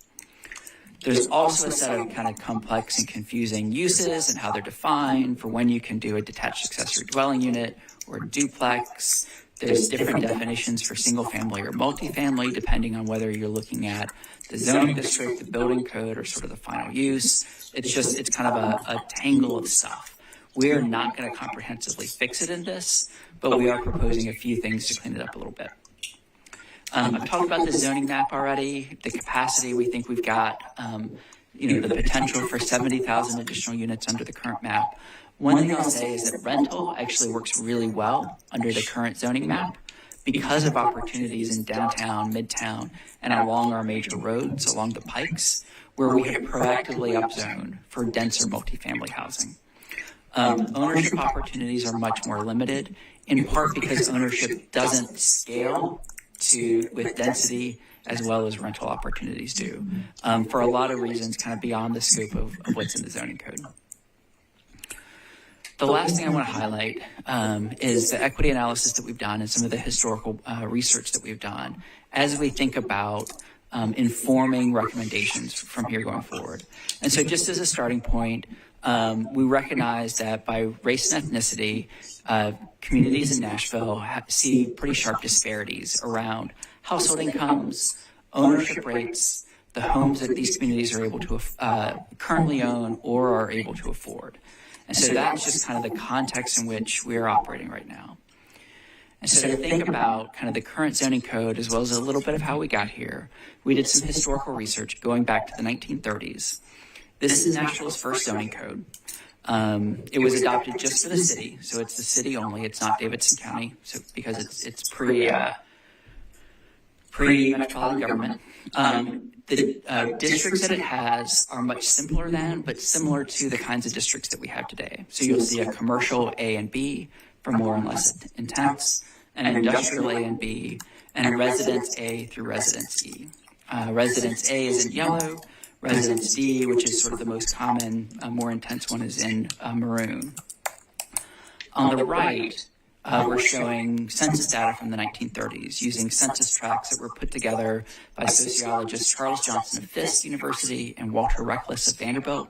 There's also a set of kind of complex and confusing uses and how they're defined for when you can do a detached accessory dwelling unit or duplex. There's different definitions for single family or multifamily depending on whether you're looking at the zoning district, the building code, or sort of the final use. It's kind of a tangle of stuff. We are not going to comprehensively fix it in this, but we are proposing a few things to clean it up a little bit. I've talked about the zoning map already, the capacity we think we've got, the potential for 70,000 additional units under the current map. One thing I'll say is that rental actually works really well under the current zoning map because of opportunities in downtown, midtown, and along our major roads, along the pikes, where we have proactively upzoned for denser multifamily housing. Ownership opportunities are much more limited, in part because ownership doesn't scale with density as well as rental opportunities do, for a lot of reasons kind of beyond the scope of what's in the zoning code. The last thing I want to highlight is the equity analysis that we've done and some of the historical research that we've done as we think about informing recommendations from here going forward. And so just as a starting point, we recognize that by race and ethnicity, communities in Nashville see pretty sharp disparities around household incomes, ownership rates, the homes that these communities are able to currently own or are able to afford. And so that's just kind of the context in which we are operating right now. And so to think about kind of the current zoning code as well as a little bit of how we got here, we did some historical research going back to the 1930s. This is Nashville's first zoning code. It was adopted just for the city, so it's the city only. It's not Davidson County, so because it's pre-metropolitan government. The districts that it has are much simpler than, but similar to the kinds of districts that we have today. So you'll see a commercial A and B for more and less intense, an industrial A and B, and a residence A through residence E. Residence A is in yellow. Residence D, which is sort of the most common, more intense one, is in maroon. On the right, we're showing census data from the 1930s using census tracts that were put together by sociologists Charles Johnson of Fisk University and Walter Reckless of Vanderbilt.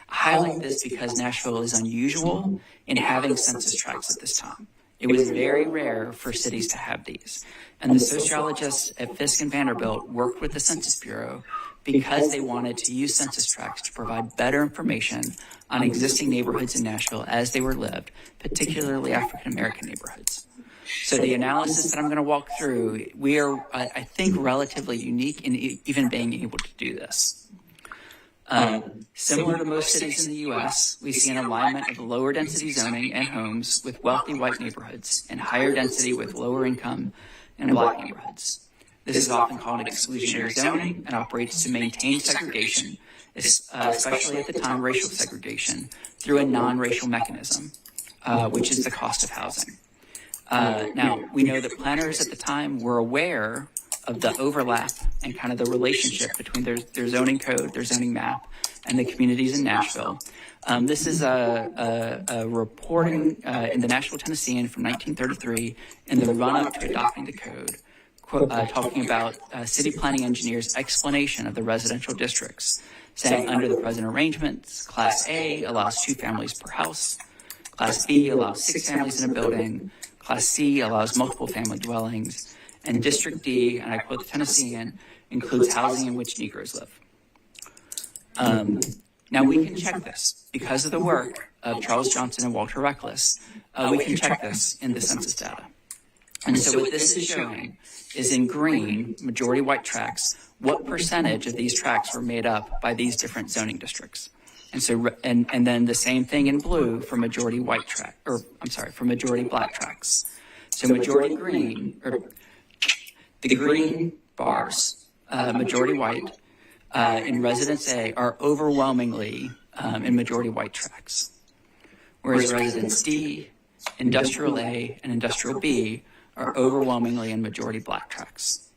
I highlight this because Nashville is unusual in having census tracts at this time. It was very rare for cities to have these. And the sociologists at Fisk and Vanderbilt worked with the Census Bureau because they wanted to use census tracts to provide better information on existing neighborhoods in Nashville as they were lived, particularly African-American neighborhoods. So the analysis that I'm going to walk through, we are, I think, relatively unique in even being able to do this. Similar to most cities in the U.S., we see an alignment of lower density zoning and homes with wealthy white neighborhoods and higher density with lower income and black neighborhoods. This is often called exclusionary zoning and operates to maintain segregation, especially at the time racial segregation, through a non-racial mechanism, which is the cost of housing. Now, we know that planners at the time were aware of the overlap and kind of the relationship between their zoning code, their zoning map, and the communities in Nashville. This is a reporting in the Nashville Tennessean from 1933 in the run-up to adopting the code, talking about city planning engineers' explanation of the residential districts, saying under the present arrangements, Class A allows 2 families per house, Class B allows 6 families in a building, Class C allows multiple family dwellings, and District D, and I quote the Tennessean, includes housing in which Negroes live. Now we can check this because of the work of Charles Johnson and Walter Reckless. We can check this in the census data. And so what this is showing is in green, majority white tracts, what percentage of these tracts were made up by these different zoning districts. And so, and then the same thing in blue for majority white tract, or I'm sorry, for majority black tracts. So majority green, or the green bars, majority white, in Residence A are overwhelmingly in majority white tracts. Whereas Residence D, Industrial A, and Industrial B are overwhelmingly in majority black tracts.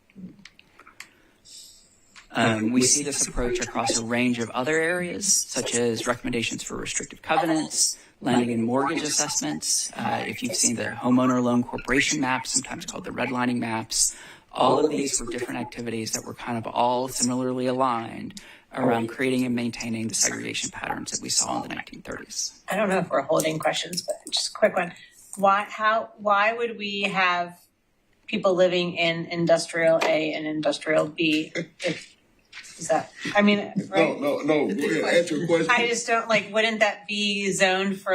We see this approach across a range of other areas, such as recommendations for restrictive covenants, lending and mortgage assessments. If you've seen the homeowner loan corporation maps, sometimes called the redlining maps, all of these were different activities that were kind of all similarly aligned around creating and maintaining the segregation patterns that we saw in the 1930s. I don't know if we're holding questions, but just a quick one. Why would we have people living in industrial A and industrial B? Is that, I mean, right? No. Go ahead, answer your question. I just don't, wouldn't that be zoned for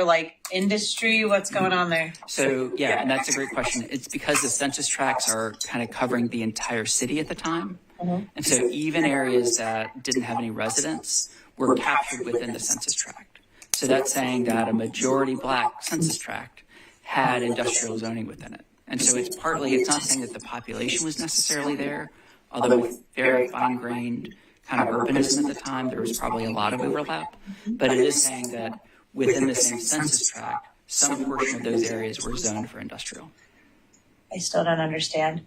industry? What's going on there? So, yeah, and that's a great question. It's because the census tracts are kind of covering the entire city at the time. Mm-hmm. And so even areas that didn't have any residents were captured within the census tract. So that's saying that a majority black census tract had industrial zoning within it. And so it's not saying that the population was necessarily there, although with very fine-grained kind of urbanism at the time, there was probably a lot of overlap. But it is saying that within the same census tract, some portion of those areas were zoned for industrial. I still don't understand.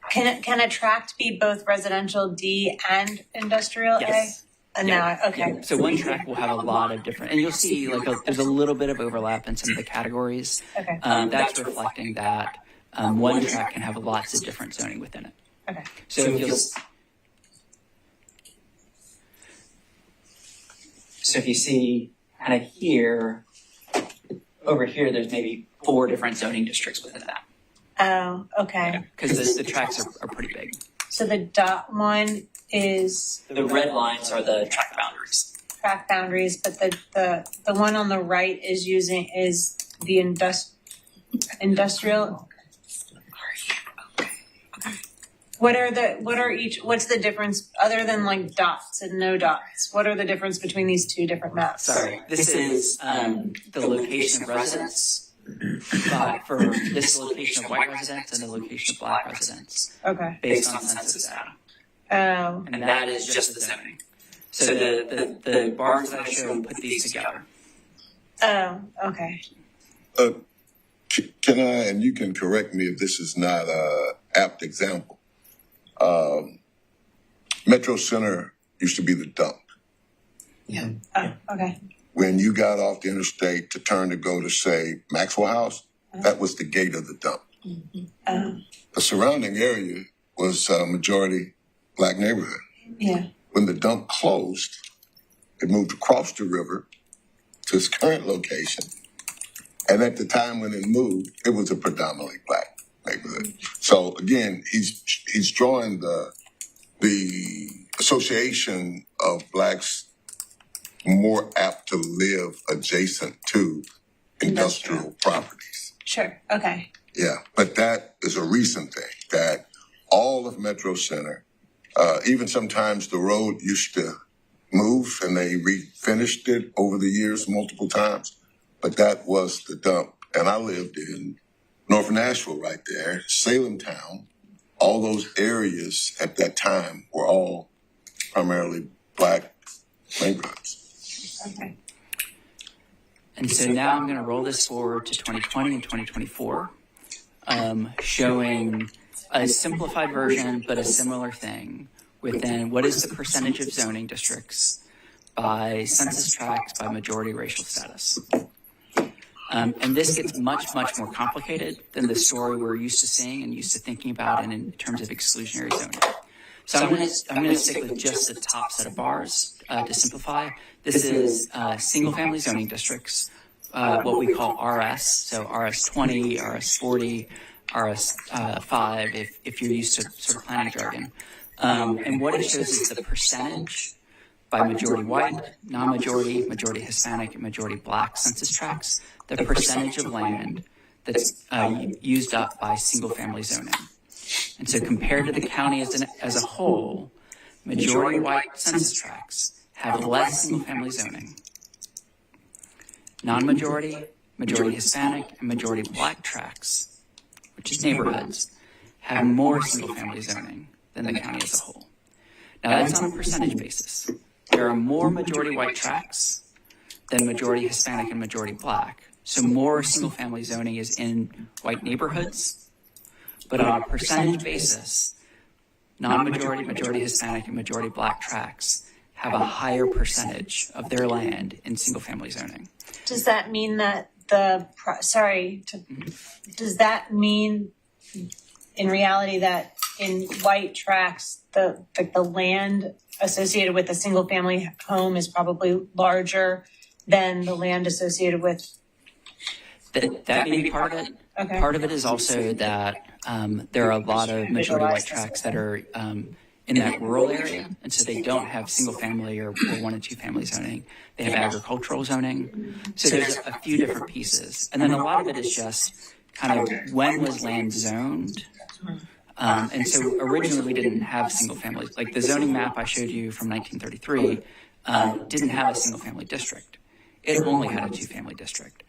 Can a tract be both residential D and industrial yes. A? And now, okay. Yeah. So one track will have a lot of different, and you'll see there's a little bit of overlap in some of the categories. Okay. That's reflecting that one track can have lots of different zoning within it. Okay. So if you see kind of here, over here, there's maybe 4 different zoning districts within that. Oh, okay. Because the tracks are pretty big. So the dot one is The red lines are the track boundaries. track boundaries, but the one on the right is the industrial. What's the difference other than like dots and no dots? What are the difference between these two different maps? Sorry, this is the location of residents. For this location of white residents and the location of black residents. Okay. Based on census data. Oh. And that is just the zoning. So the bars that I showed put these together. Oh, okay. Can I, and you can correct me if this is not an apt example. Metro Center used to be the dump. Yeah. Oh, okay. When you got off the interstate to turn to go to, say, Maxwell House, that was the gate of the dump. Mm-hmm. The surrounding area was a majority black neighborhood. Yeah. When the dump closed, it moved across the river to its current location. And at the time when it moved, it was a predominantly black neighborhood. So again, he's drawing the association of blacks more apt to live adjacent to industrial properties. Sure. Okay. Yeah, but that is a recent thing that all of Metro Center, even sometimes the road used to move and they refinished it over the years multiple times, but that was the dump. And I lived in North Nashville right there, Salem Town. All those areas at that time were all primarily black neighborhoods. Okay. And so now I'm going to roll this forward to 2020 and 2024, showing a simplified version, but a similar thing within what is the percentage of zoning districts by census tracts by majority racial status. And this gets much, much more complicated than the story we're used to seeing and used to thinking about in terms of exclusionary zoning. So I'm going to stick with just the top set of bars to simplify. This is single-family zoning districts, what we call RS, so RS 20, RS 40, RS 5, if you're used to sort of planning jargon. And what it shows is the percentage by majority white, non-majority, majority Hispanic, and majority black census tracts, the percentage of land that's used up by single-family zoning. And so compared to the county as a whole, majority white census tracts have less single-family zoning. Non-majority, majority Hispanic, and majority black tracts, which is neighborhoods, have more single-family zoning than the county as a whole. Now that's on a percentage basis. There are more majority white tracts than majority Hispanic and majority black. So more single-family zoning is in white neighborhoods. But on a percentage basis, non-majority, majority Hispanic, and majority black tracts have a higher percentage of their land in single-family zoning. Does that mean that does that mean in reality that in white tracts, the land associated with a single-family home is probably larger than the land associated with? That may be part of it. Okay. Part of it is also that there are a lot of majority white tracts that are in that rural area, and so they don't have single family or 1 and 2 family zoning. They have agricultural zoning. So there's a few different pieces. And then a lot of it is just kind of when was land zoned? And so originally we didn't have single family. Like the zoning map I showed you from 1933 didn't have a single family district. It only had a 2-family district.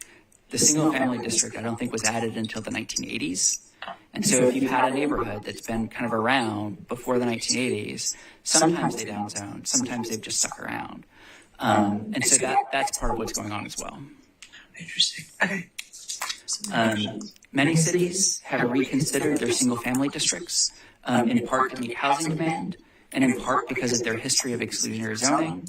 The single-family district, I don't think, was added until the 1980s. And so if you've had a neighborhood that's been kind of around before the 1980s, sometimes they downzone, sometimes they've just stuck around. And so that's part of what's going on as well. Interesting. Okay. Many cities have reconsidered their single-family districts, in part to meet housing demand, and in part because of their history of exclusionary zoning.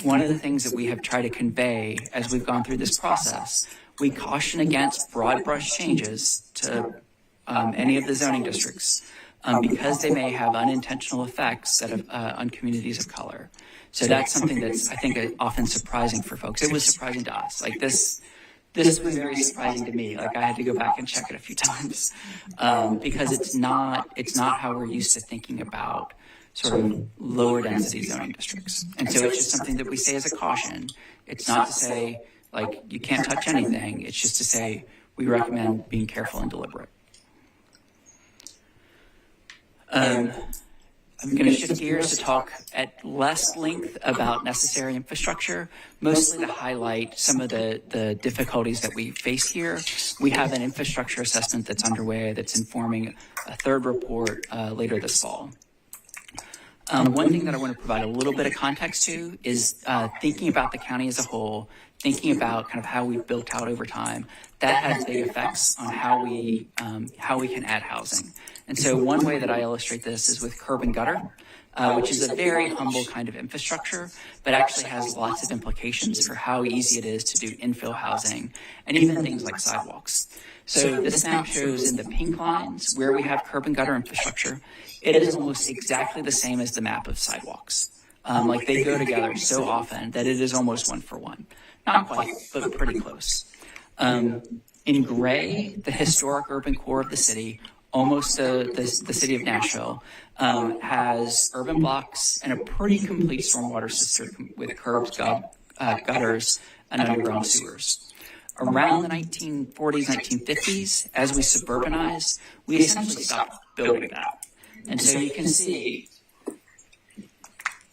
One of the things that we have tried to convey as we've gone through this process, we caution against broad brush changes to any of the zoning districts because they may have unintentional effects on communities of color. So that's something that's, I think, often surprising for folks. It was surprising to us. Like this was very surprising to me. Like I had to go back and check it a few times because it's not how we're used to thinking about sort of lower density zoning districts. And so it's just something that we say as a caution. It's not to say like you can't touch anything. It's just to say we recommend being careful and deliberate. I'm going to shift gears to talk at less length about necessary infrastructure, mostly to highlight some of the difficulties that we face here. We have an infrastructure assessment that's underway that's informing a third report later this fall. One thing that I want to provide a little bit of context to is thinking about the county as a whole, thinking about kind of how we've built out over time. That has big effects on how we can add housing. And so one way that I illustrate this is with curb and gutter, which is a very humble kind of infrastructure, but actually has lots of implications for how easy it is to do infill housing and even things like sidewalks. So this map shows in the pink lines where we have curb and gutter infrastructure. It is almost exactly the same as the map of sidewalks. Like they go together so often that it is almost one for one. Not quite, but pretty close. In gray, the historic urban core of the city, almost the city of Nashville, has urban blocks and a pretty complete stormwater system with curbs, gutters, and underground sewers. Around the 1940s, 1950s, as we suburbanized, we essentially stopped building that. And so you can see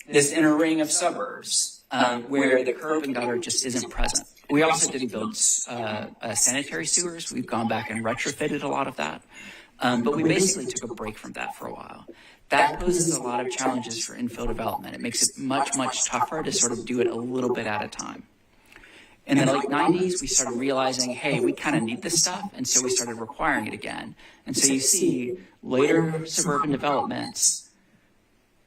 this inner ring of suburbs where the curb and gutter just isn't present. We also didn't build sanitary sewers. We've gone back and retrofitted a lot of that. But we basically took a break from that for a while. That poses a lot of challenges for infill development. It makes it much, much tougher to sort of do it a little bit at a time. In the late 90s, we started realizing, hey, we kind of need this stuff, and so we started requiring it again. And so you see later suburban developments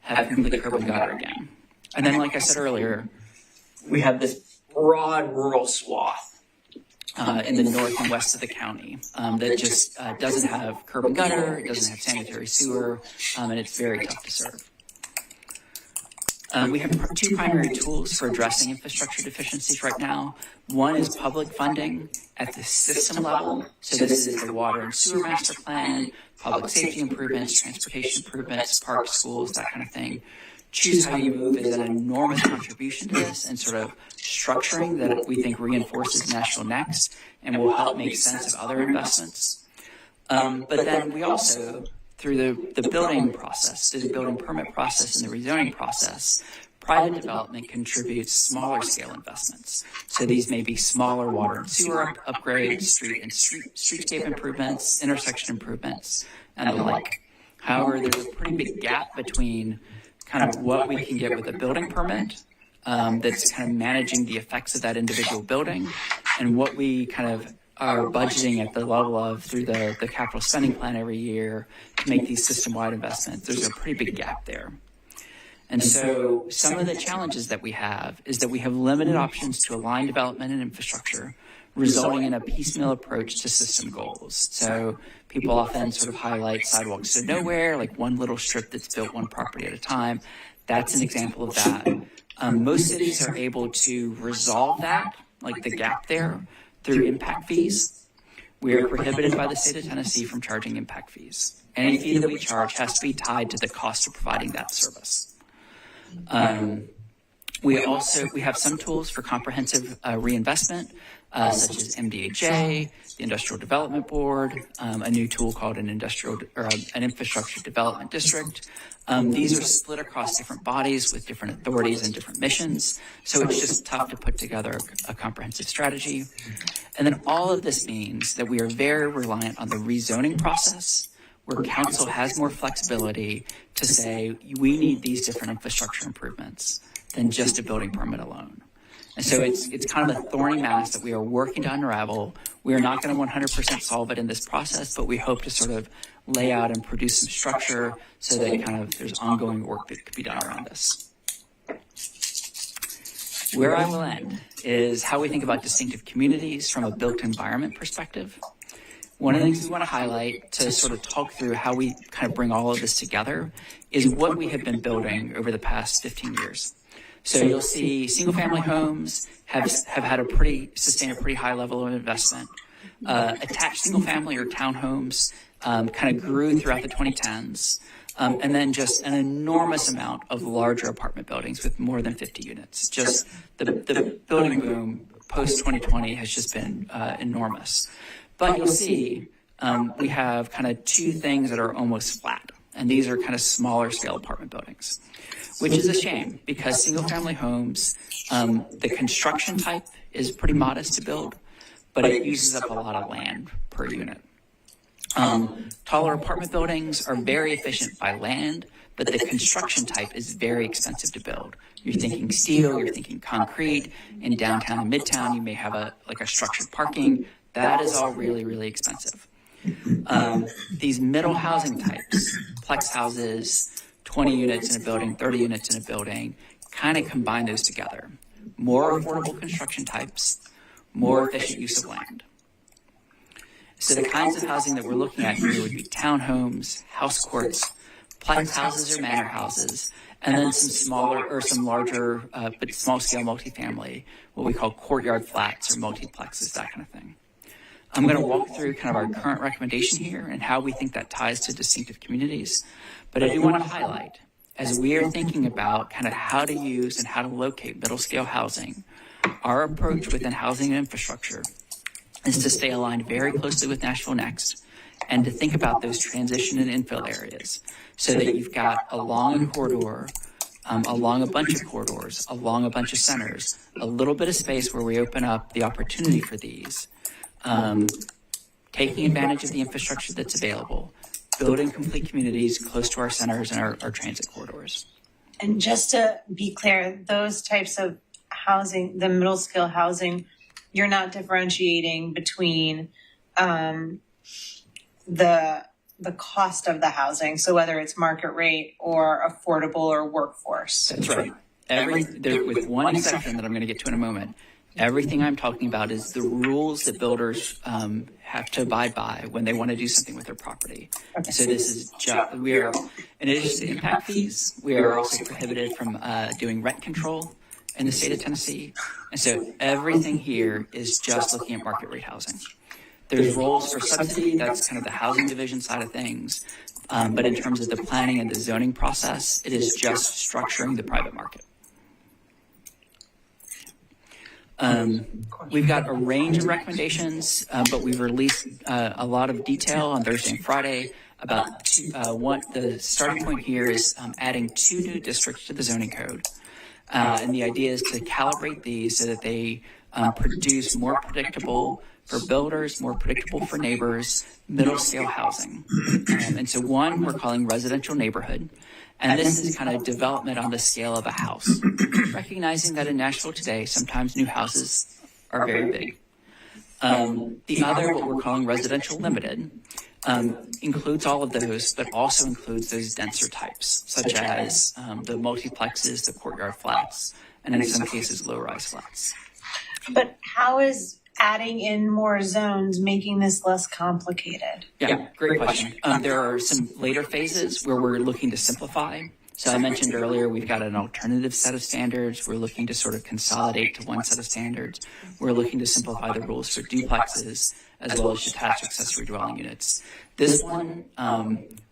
have complete curb and gutter again. And then, like I said earlier, we have this broad rural swath in the north and west of the county that just doesn't have curb and gutter, it doesn't have sanitary sewer, and it's very tough to serve. We have two primary tools for addressing infrastructure deficiencies right now. One is public funding at the system level. So this is the water and sewer master plan, public safety improvements, transportation improvements, parks, schools, that kind of thing. Choose How You Move is an enormous contribution to this and sort of structuring that we think reinforces Nashville Next and will help make sense of other investments. But then we also, through the building process, through the building permit process and the rezoning process, private development contributes smaller scale investments. So these may be smaller water and sewer upgrades, streetscape improvements, intersection improvements, and the like. However, there's a pretty big gap between kind of what we can get with a building permit that's kind of managing the effects of that individual building and what we kind of are budgeting at the level of through the capital spending plan every year to make these system-wide investments. There's a pretty big gap there. And so some of the challenges that we have is that we have limited options to align development and infrastructure, resulting in a piecemeal approach to system goals. So people often sort of highlight sidewalks to nowhere, like one little strip that's built one property at a time. That's an example of that. Most cities are able to resolve that, like the gap there, through impact fees. We are prohibited by the state of Tennessee from charging impact fees. Any fee that we charge has to be tied to the cost of providing that service. We have some tools for comprehensive reinvestment, such as MDHA, the Industrial Development Board, a new tool called an infrastructure development district. These are split across different bodies with different authorities and different missions. So it's just tough to put together a comprehensive strategy. And then all of this means that we are very reliant on the rezoning process, where council has more flexibility to say, we need these different infrastructure improvements than just a building permit alone. And so it's kind of a thorny mass that we are working to unravel. We are not going to 100% solve it in this process, but we hope to sort of lay out and produce some structure so that kind of there's ongoing work that could be done around this. Where I will end is how we think about distinctive communities from a built environment perspective. One of the things we want to highlight to sort of talk through how we kind of bring all of this together is what we have been building over the past 15 years. So you'll see single-family homes have had sustained a pretty high level of investment. Attached single-family or townhomes kind of grew throughout the 2010s. And then just an enormous amount of larger apartment buildings with more than 50 units. Just the building boom post-2020 has just been enormous. But you'll see we have kind of two things that are almost flat. And these are kind of smaller scale apartment buildings, which is a shame because single-family homes, the construction type is pretty modest to build, but it uses up a lot of land per unit. Taller apartment buildings are very efficient by land, but the construction type is very expensive to build. You're thinking steel, you're thinking concrete. In downtown and midtown, you may have a structured parking. That is all really, really expensive. These middle housing types, plex houses, 20 units in a building, 30 units in a building, kind of combine those together. More affordable construction types, more efficient use of land. So the kinds of housing that we're looking at here would be townhomes, house courts, plex houses or manor houses, and then some larger but small scale multifamily, what we call courtyard flats or multiplexes, that kind of thing. I'm going to walk through kind of our current recommendation here and how we think that ties to distinctive communities. But I do want to highlight, as we are thinking about kind of how to use and how to locate middle scale housing, our approach within housing and infrastructure is to stay aligned very closely with Nashville Next and to think about those transition and infill areas so that you've got along a corridor, along a bunch of corridors, along a bunch of centers, a little bit of space where we open up the opportunity for these, taking advantage of the infrastructure that's available, building complete communities close to our centers and our transit corridors. And just to be clear, those types of housing, the middle scale housing, you're not differentiating between the cost of the housing. So whether it's market rate or affordable or workforce. That's right. With one exception that I'm going to get to in a moment, everything I'm talking about is the rules that builders have to abide by when they want to do something with their property. Okay. So this is we are, in addition to impact fees, we are also prohibited from doing rent control in the state of Tennessee. And so everything here is just looking at market rate housing. There's roles for subsidy, that's kind of the housing division side of things. But in terms of the planning and the zoning process, it is just structuring the private market. We've got a range of recommendations, but we've released a lot of detail on Thursday and Friday about what the starting point here is adding 2 new districts to the zoning code. And the idea is to calibrate these so that they produce more predictable for builders, more predictable for neighbors, middle scale housing. And so one we're calling residential neighborhood. And this is kind of development on the scale of a house. Recognizing that in Nashville today, sometimes new houses are very big. The other, what we're calling residential limited, includes all of those, but also includes those denser types, such as the multiplexes, the courtyard flats, and in some cases, low-rise flats. But how is adding in more zones making this less complicated? Yeah, great question. There are some later phases where we're looking to simplify. So I mentioned earlier, we've got an alternative set of standards. We're looking to sort of consolidate to one set of standards. We're looking to simplify the rules for duplexes as well as detached accessory dwelling units. This one,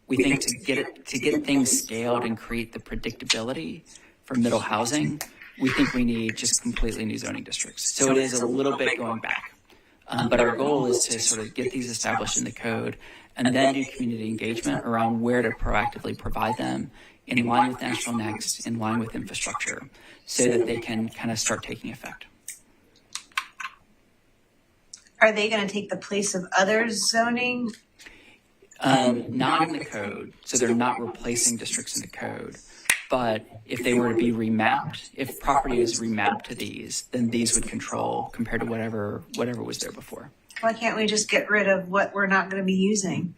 we think to get things scaled and create the predictability for middle housing, we think we need just completely new zoning districts. So it is a little bit going back. But our goal is to sort of get these established in the code and then do community engagement around where to proactively provide them in line with Nashville Next, in line with infrastructure, so that they can kind of start taking effect. Are they going to take the place of other zoning? Not in the code. So they're not replacing districts in the code. But if they were to be remapped, if property is remapped to these, then these would control compared to whatever was there before. Why can't we just get rid of what we're not gonna be using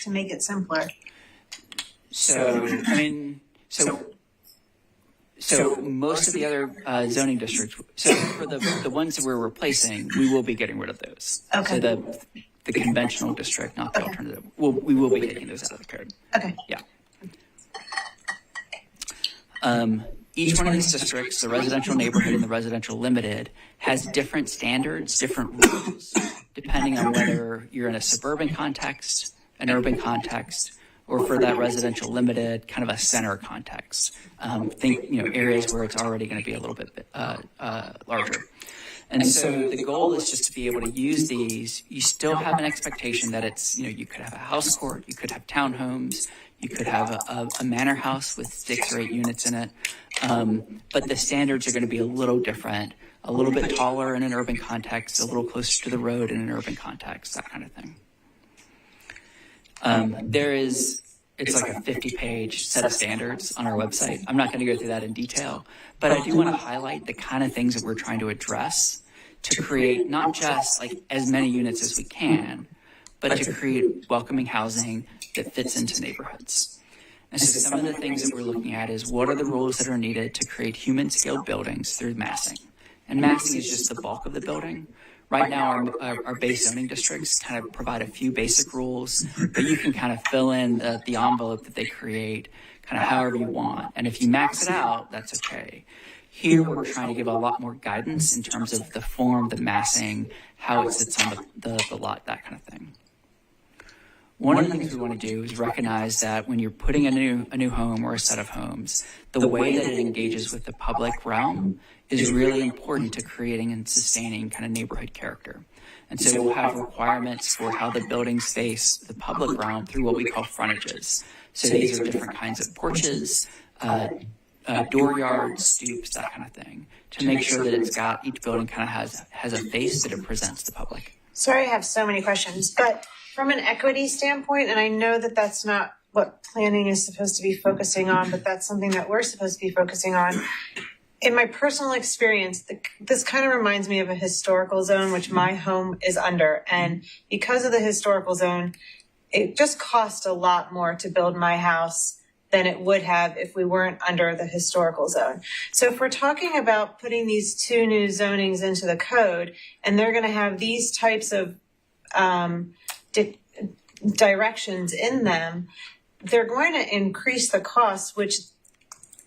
to make it simpler? So, I mean, so most of the other zoning districts, so for the ones that we're replacing, we will be getting rid of those. Okay. So the conventional district, not the alternative, we will be taking those out of the code. Okay. Yeah. Each one of these districts, the residential neighborhood and the residential limited, has different standards, different rules, depending on whether you're in a suburban context, an urban context, or for that residential limited, kind of a center context. Think, areas where it's already going to be a little bit larger. And so the goal is just to be able to use these. You still have an expectation that it's, you could have a house court, you could have townhomes, you could have a manor house with 6 or 8 units in it. But the standards are going to be a little different, a little bit taller in an urban context, a little closer to the road in an urban context, that kind of thing. It's like a 50-page set of standards on our website. I'm not going to go through that in detail, but I do want to highlight the kind of things that we're trying to address to create not just like as many units as we can, but to create welcoming housing that fits into neighborhoods. And so some of the things that we're looking at is what are the rules that are needed to create human-scaled buildings through massing. And massing is just the bulk of the building. Right now, our base zoning districts kind of provide a few basic rules, but you can kind of fill in the envelope that they create kind of however you want. And if you max it out, that's okay. Here, we're trying to give a lot more guidance in terms of the form, the massing, how it sits on the lot, that kind of thing. One of the things we want to do is recognize that when you're putting a new home or a set of homes, the way that it engages with the public realm is really important to creating and sustaining kind of neighborhood character. And so we'll have requirements for how the buildings face the public realm through what we call frontages. So these are different kinds of porches, dooryards, stoops, that kind of thing, to make sure that each building kind of has a face that it presents to the public. Sorry, I have so many questions, but from an equity standpoint, and I know that that's not what planning is supposed to be focusing on, but that's something that we're supposed to be focusing on. In my personal experience, this kind of reminds me of a historical zone, which my home is under. And because of the historical zone, it just cost a lot more to build my house than it would have if we weren't under the historical zone. So if we're talking about putting these 2 new zonings into the code, and they're going to have these types of directions in them, they're going to increase the costs, which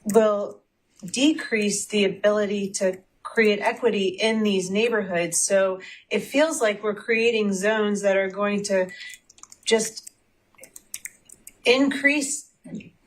will decrease the ability to create equity in these neighborhoods. So it feels like we're creating zones that are going to just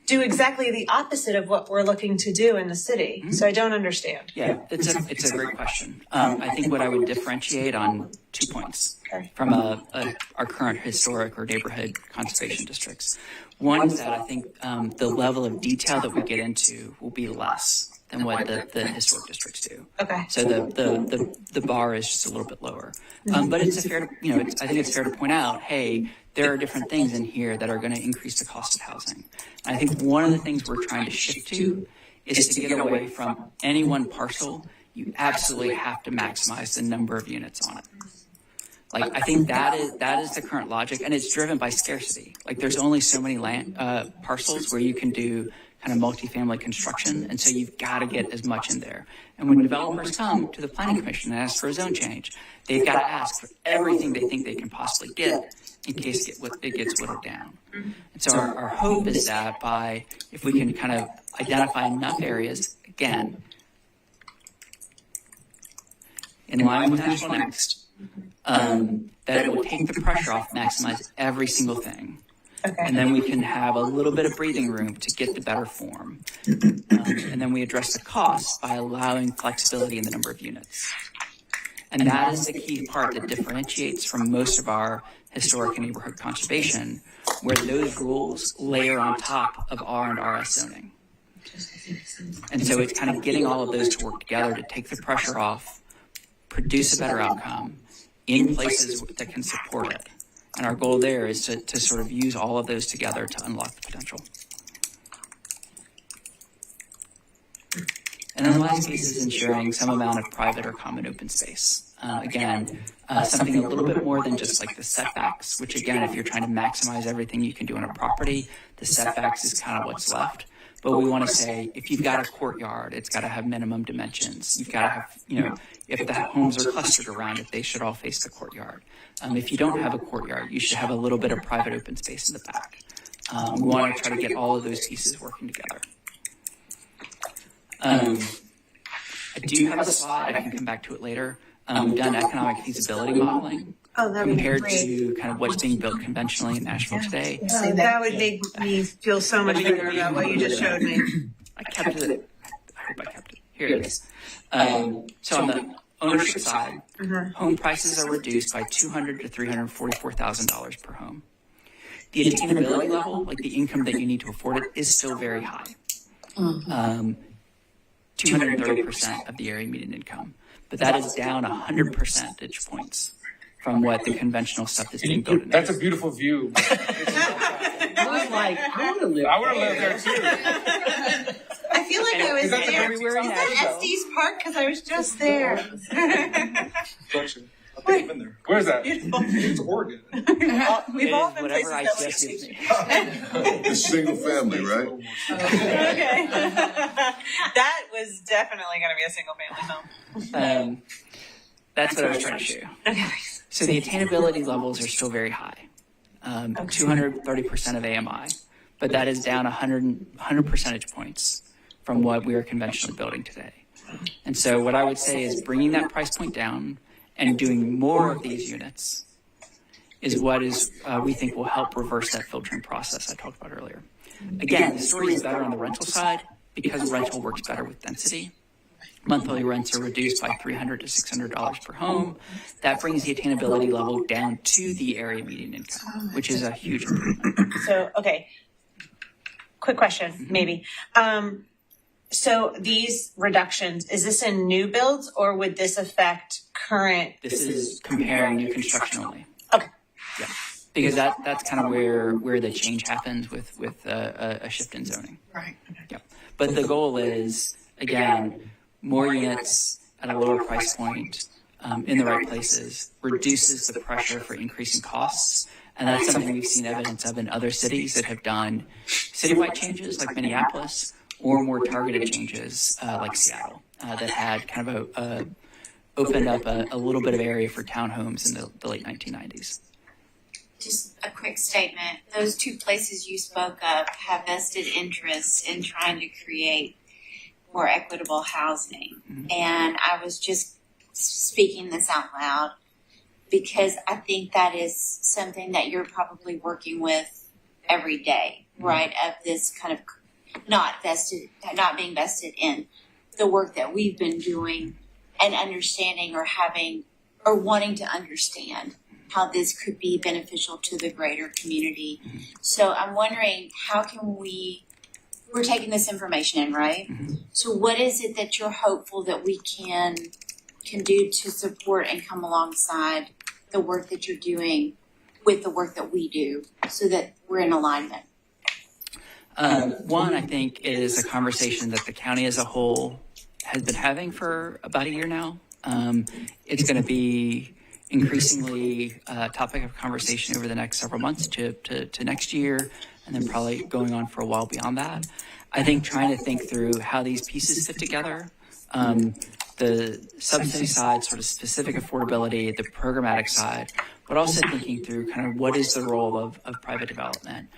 do exactly the opposite of what we're looking to do in the city. So I don't understand. Yeah, it's a great question. I think what I would differentiate on 2 points from our current historic or neighborhood conservation districts. One is that I think the level of detail that we get into will be less than what the historic districts do. Okay. So the bar is just a little bit lower. But it's I think it's fair to point out, hey, there are different things in here that are going to increase the cost of housing. And I think one of the things we're trying to shift to is to get away from any one parcel. You absolutely have to maximize the number of units on it. Like, I think that is the current logic, and it's driven by scarcity. Like, there's only so many land parcels where you can do kind of multifamily construction, and so you've got to get as much in there. And when developers come to the planning commission and ask for a zone change, they've got to ask for everything they think they can possibly get in case it gets whittled down. And so our hope is that if we can kind of identify enough areas, again, in line with Nashville Next, that it will take the pressure off, maximize every single thing. Okay. And then we can have a little bit of breathing room to get the better form. And then we address the cost by allowing flexibility in the number of units. And that is the key part that differentiates from most of our historic and neighborhood conservation, where those rules layer on top of R and RS zoning. And so it's kind of getting all of those to work together to take the pressure off, produce a better outcome in places that can support it. And our goal there is to sort of use all of those together to unlock the potential. And then the last piece is ensuring some amount of private or common open space. Something a little bit more than just like the setbacks, which again, if you're trying to maximize everything you can do on a property, the setbacks is kind of what's left. But we want to say, if you've got a courtyard, it's got to have minimum dimensions. You've got to have, if the homes are clustered around it, they should all face the courtyard. If you don't have a courtyard, you should have a little bit of private open space in the back. We want to try to get all of those pieces working together. I do have a slide, I can come back to it later. We've done economic feasibility modeling compared to kind of what's being built conventionally in Nashville today. Oh, that would make me feel so much better about what you just showed me. I kept it. I hope I kept it. Here it is. So on the ownership side, home prices are reduced by $200,000 to $344,000 per home. The attainability level, like the income that you need to afford it, is still very high. 230% of the area median income. But that is down 100 percentage points from what the conventional stuff that's being built in. That's a beautiful view. I was like, I want to live. I would have lived there too. I feel like I was Is that the there. everywhere in Is that Estes Park? Because I was just there. Construction. I think I've been there. Where's that? Beautiful. It's Oregon. We've all been Whatever places that ICS gives me. It's single family, right? Okay. That was definitely going to be a single family home. That's what I was trying to show you. So the attainability levels are still very high, 230% of AMI, but that is down 100 percentage points from what we are conventionally building today. And so what I would say is bringing that price point down and doing more of these units is what is we think will help reverse that filtering process I talked about earlier. Again, the story is better on the rental side because rental works better with density. Monthly rents are reduced by $300 to $600 per home. That brings the attainability level down to the area median income, which is a huge improvement. So, okay. Quick question, maybe. So these reductions, is this in new builds or would this affect current? This is comparing new construction only. Okay. Yeah, because that's kind of where the change happens with a shift in zoning. Right. Yeah, but the goal is, again, more units at a lower price point in the right places reduces the pressure for increasing costs. And that's something we've seen evidence of in other cities that have done citywide changes like Minneapolis or more targeted changes like Seattle that had kind of opened up a little bit of area for townhomes in the late 1990s. Just a quick statement. Those two places you spoke of have vested interests in trying to create more equitable housing. And I was just speaking this out loud because I think that is something that you're probably working with every day, right? Of this kind of not being vested in the work that we've been doing and understanding or having or wanting to understand how this could be beneficial to the greater community. So I'm wondering, how can we're taking this information in, right? So what is it that you're hopeful that we can do to support and come alongside the work that you're doing with the work that we do so that we're in alignment? One, I think, is a conversation that the county as a whole has been having for about a year now. It's going to be increasingly a topic of conversation over the next several months to next year, and then probably going on for a while beyond that. I think trying to think through how these pieces fit together, the subsidy side, sort of specific affordability, the programmatic side, but also thinking through kind of what is the role of private development,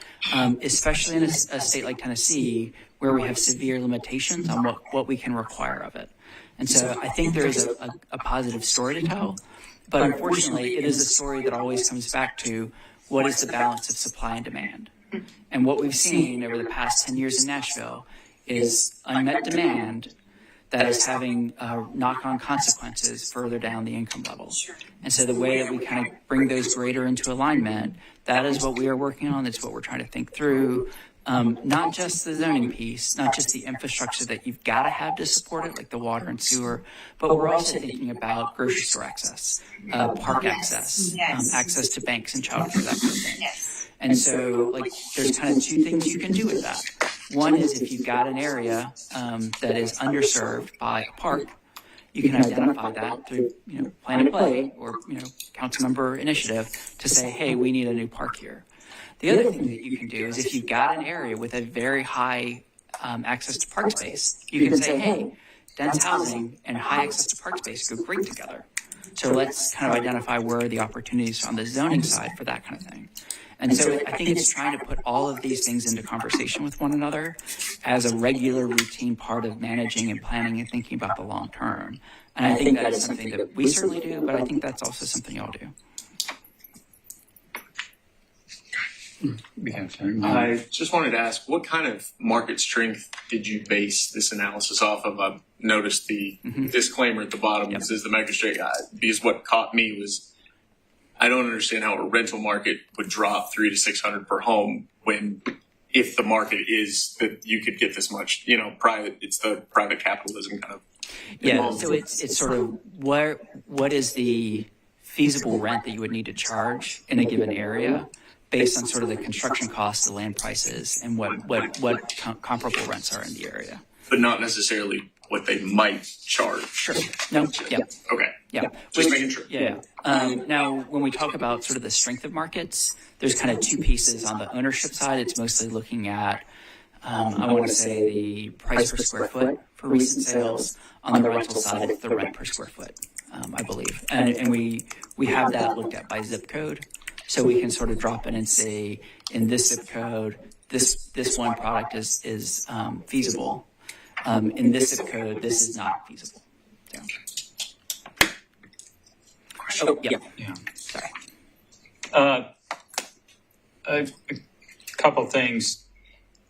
especially in a state like Tennessee, where we have severe limitations on what we can require of it. And so I think there is a positive story to tell, but unfortunately it is a story that always comes back to what is the balance of supply and demand. And what we've seen over the past 10 years in Nashville is unmet demand that is having knock-on consequences further down the income level. And so the way that we kind of bring those greater into alignment, that is what we are working on. That's what we're trying to think through. Not just the zoning piece, not just the infrastructure that you've got to have to support it, like the water and sewer, but we're also thinking about grocery store access, park access, access to banks and childcare, that kind of thing. And so, like, there's kind of two things you can do with that. One is if you've got an area that is underserved by a park, you can identify that through, plan and play or, council member initiative to say, hey, we need a new park here. The other thing that you can do is if you've got an area with a very high access to park space, you can say, hey, dense housing and high access to park space go great together. So let's kind of identify where are the opportunities on the zoning side for that kind of thing. And so I think it's trying to put all of these things into conversation with one another as a regular routine part of managing and planning and thinking about the long term. And I think that is something that we certainly do, but I think that's also something y'all do. I just wanted to ask, what kind of market strength did you base this analysis off of? I've noticed the disclaimer at the bottom that says the magistrate, because what caught me was I don't understand how a rental market would drop $300 to $600 per home when, if the market is that you could get this much, private, it's the private capitalism kind of. Yeah, so it's sort of what is the feasible rent that you would need to charge in a given area based on sort of the construction costs, the land prices, and what comparable rents are in the area. But not necessarily what they might charge. Sure. No. Yeah. Okay. Yeah. Just making sure. Yeah. Now, when we talk about sort of the strength of markets, there's kind of two pieces. On the ownership side, it's mostly looking at, I want to say, the price per square foot for recent sales. On the rental side, it's the rent per square foot, I believe. And we have that looked at by zip code. So we can sort of drop in and say, in this zip code, this one product is feasible. In this zip code, this is not feasible. So. Oh, yeah. Sorry. A couple things.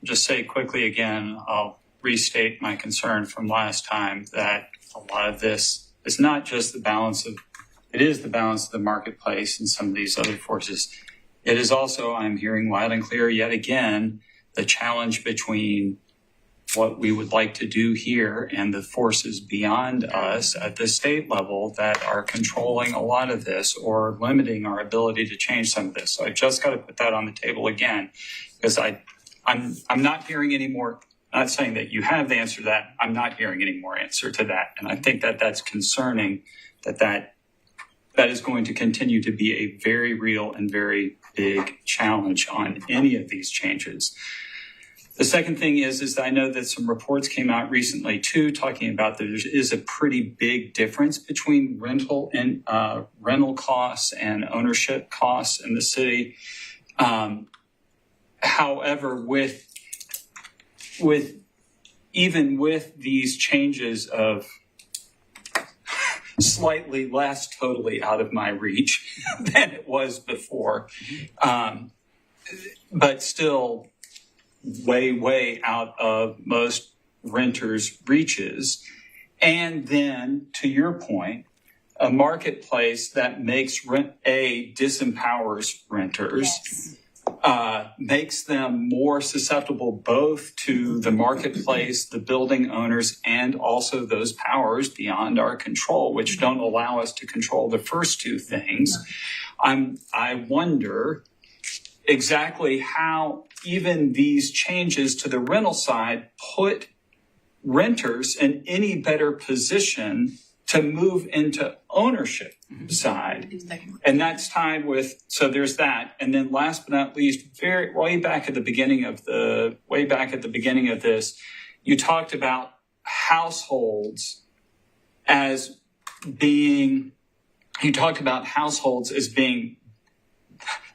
Just say quickly again, I'll restate my concern from last time that a lot of this is not just it is the balance of the marketplace and some of these other forces. It is also, I'm hearing loud and clear yet again, the challenge between what we would like to do here and the forces beyond us at the state level that are controlling a lot of this or limiting our ability to change some of this. So I just got to put that on the table again, because I'm not hearing any more. Not saying that you have the answer to that. I'm not hearing any more answer to that. And I think that that's concerning, that is going to continue to be a very real and very big challenge on any of these changes. The second thing is that I know that some reports came out recently too, talking about that there is a pretty big difference between rental costs and ownership costs in the city. However, even with these changes of slightly less totally out of my reach than it was before, but still way out of most renters' reaches. And then, to your point, a marketplace that disempowers renters, Yes. Makes them more susceptible both to the marketplace, the building owners, and also those powers beyond our control, which don't allow us to control the first two things. I wonder exactly how even these changes to the rental side put renters in any better position to move into ownership side. And that's tied with, so there's that. And then last but not least, way back at the beginning of this, you talked about households as being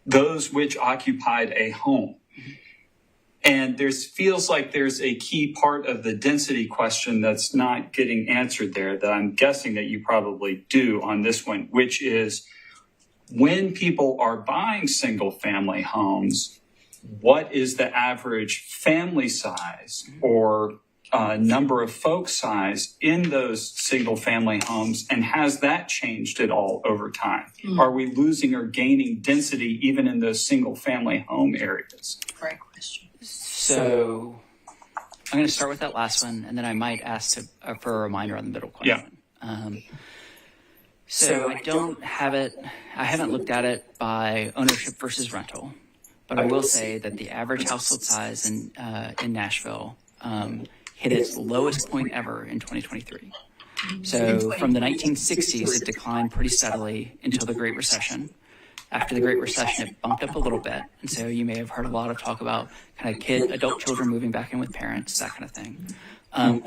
those which occupied a home. And feels like there's a key part of the density question that's not getting answered there that I'm guessing that you probably do on this one, which is when people are buying single family homes, what is the average family size or number of folk size in those single family homes? And has that changed at all over time? Are we losing or gaining density even in those single family home areas? Great question. So I'm going to start with that last one, and then I might ask for a reminder on the middle question. Yeah. So I haven't looked at it by ownership versus rental, but I will say that the average household size in Nashville hit its lowest point ever in 2023. So from the 1960s, it declined pretty steadily until the Great Recession. After the Great Recession, it bumped up a little bit. And so you may have heard a lot of talk about kind of adult children moving back in with parents, that kind of thing.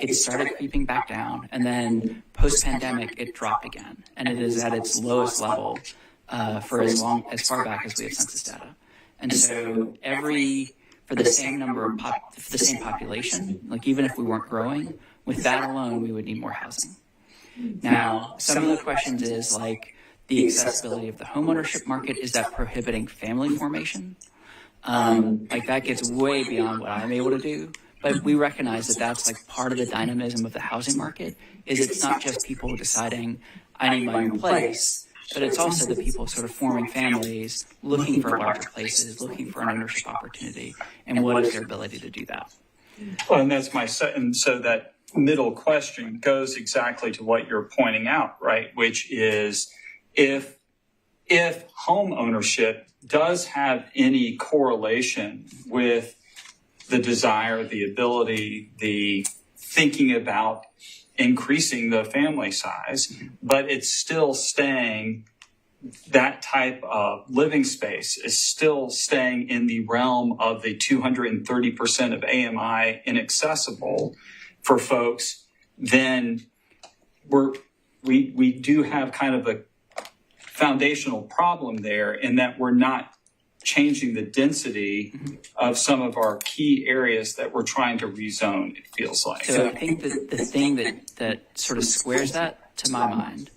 It started creeping back down, and then post-pandemic, it dropped again. And it is at its lowest level for as far back as we have census data. And so for the same population, like even if we weren't growing, with that alone, we would need more housing. Now, some of the questions is like the accessibility of the homeownership market. Is that prohibiting family formation? Like that gets way beyond what I'm able to do. But we recognize that that's like part of the dynamism of the housing market. Is it's not just people deciding I need my own place, but it's also the people sort of forming families, looking for larger places, looking for an ownership opportunity, and what is their ability to do that? Well, and that's my second. So that middle question goes exactly to what you're pointing out, right? Which is if home ownership does have any correlation with the desire, the ability, the thinking about increasing the family size, but it's still staying, that type of living space is still staying in the realm of the 230% of AMI inaccessible for folks, then we do have kind of a foundational problem there in that we're not changing the density of some of our key areas that we're trying to rezone, it feels like. So I think that the thing that sort of squares that to my mind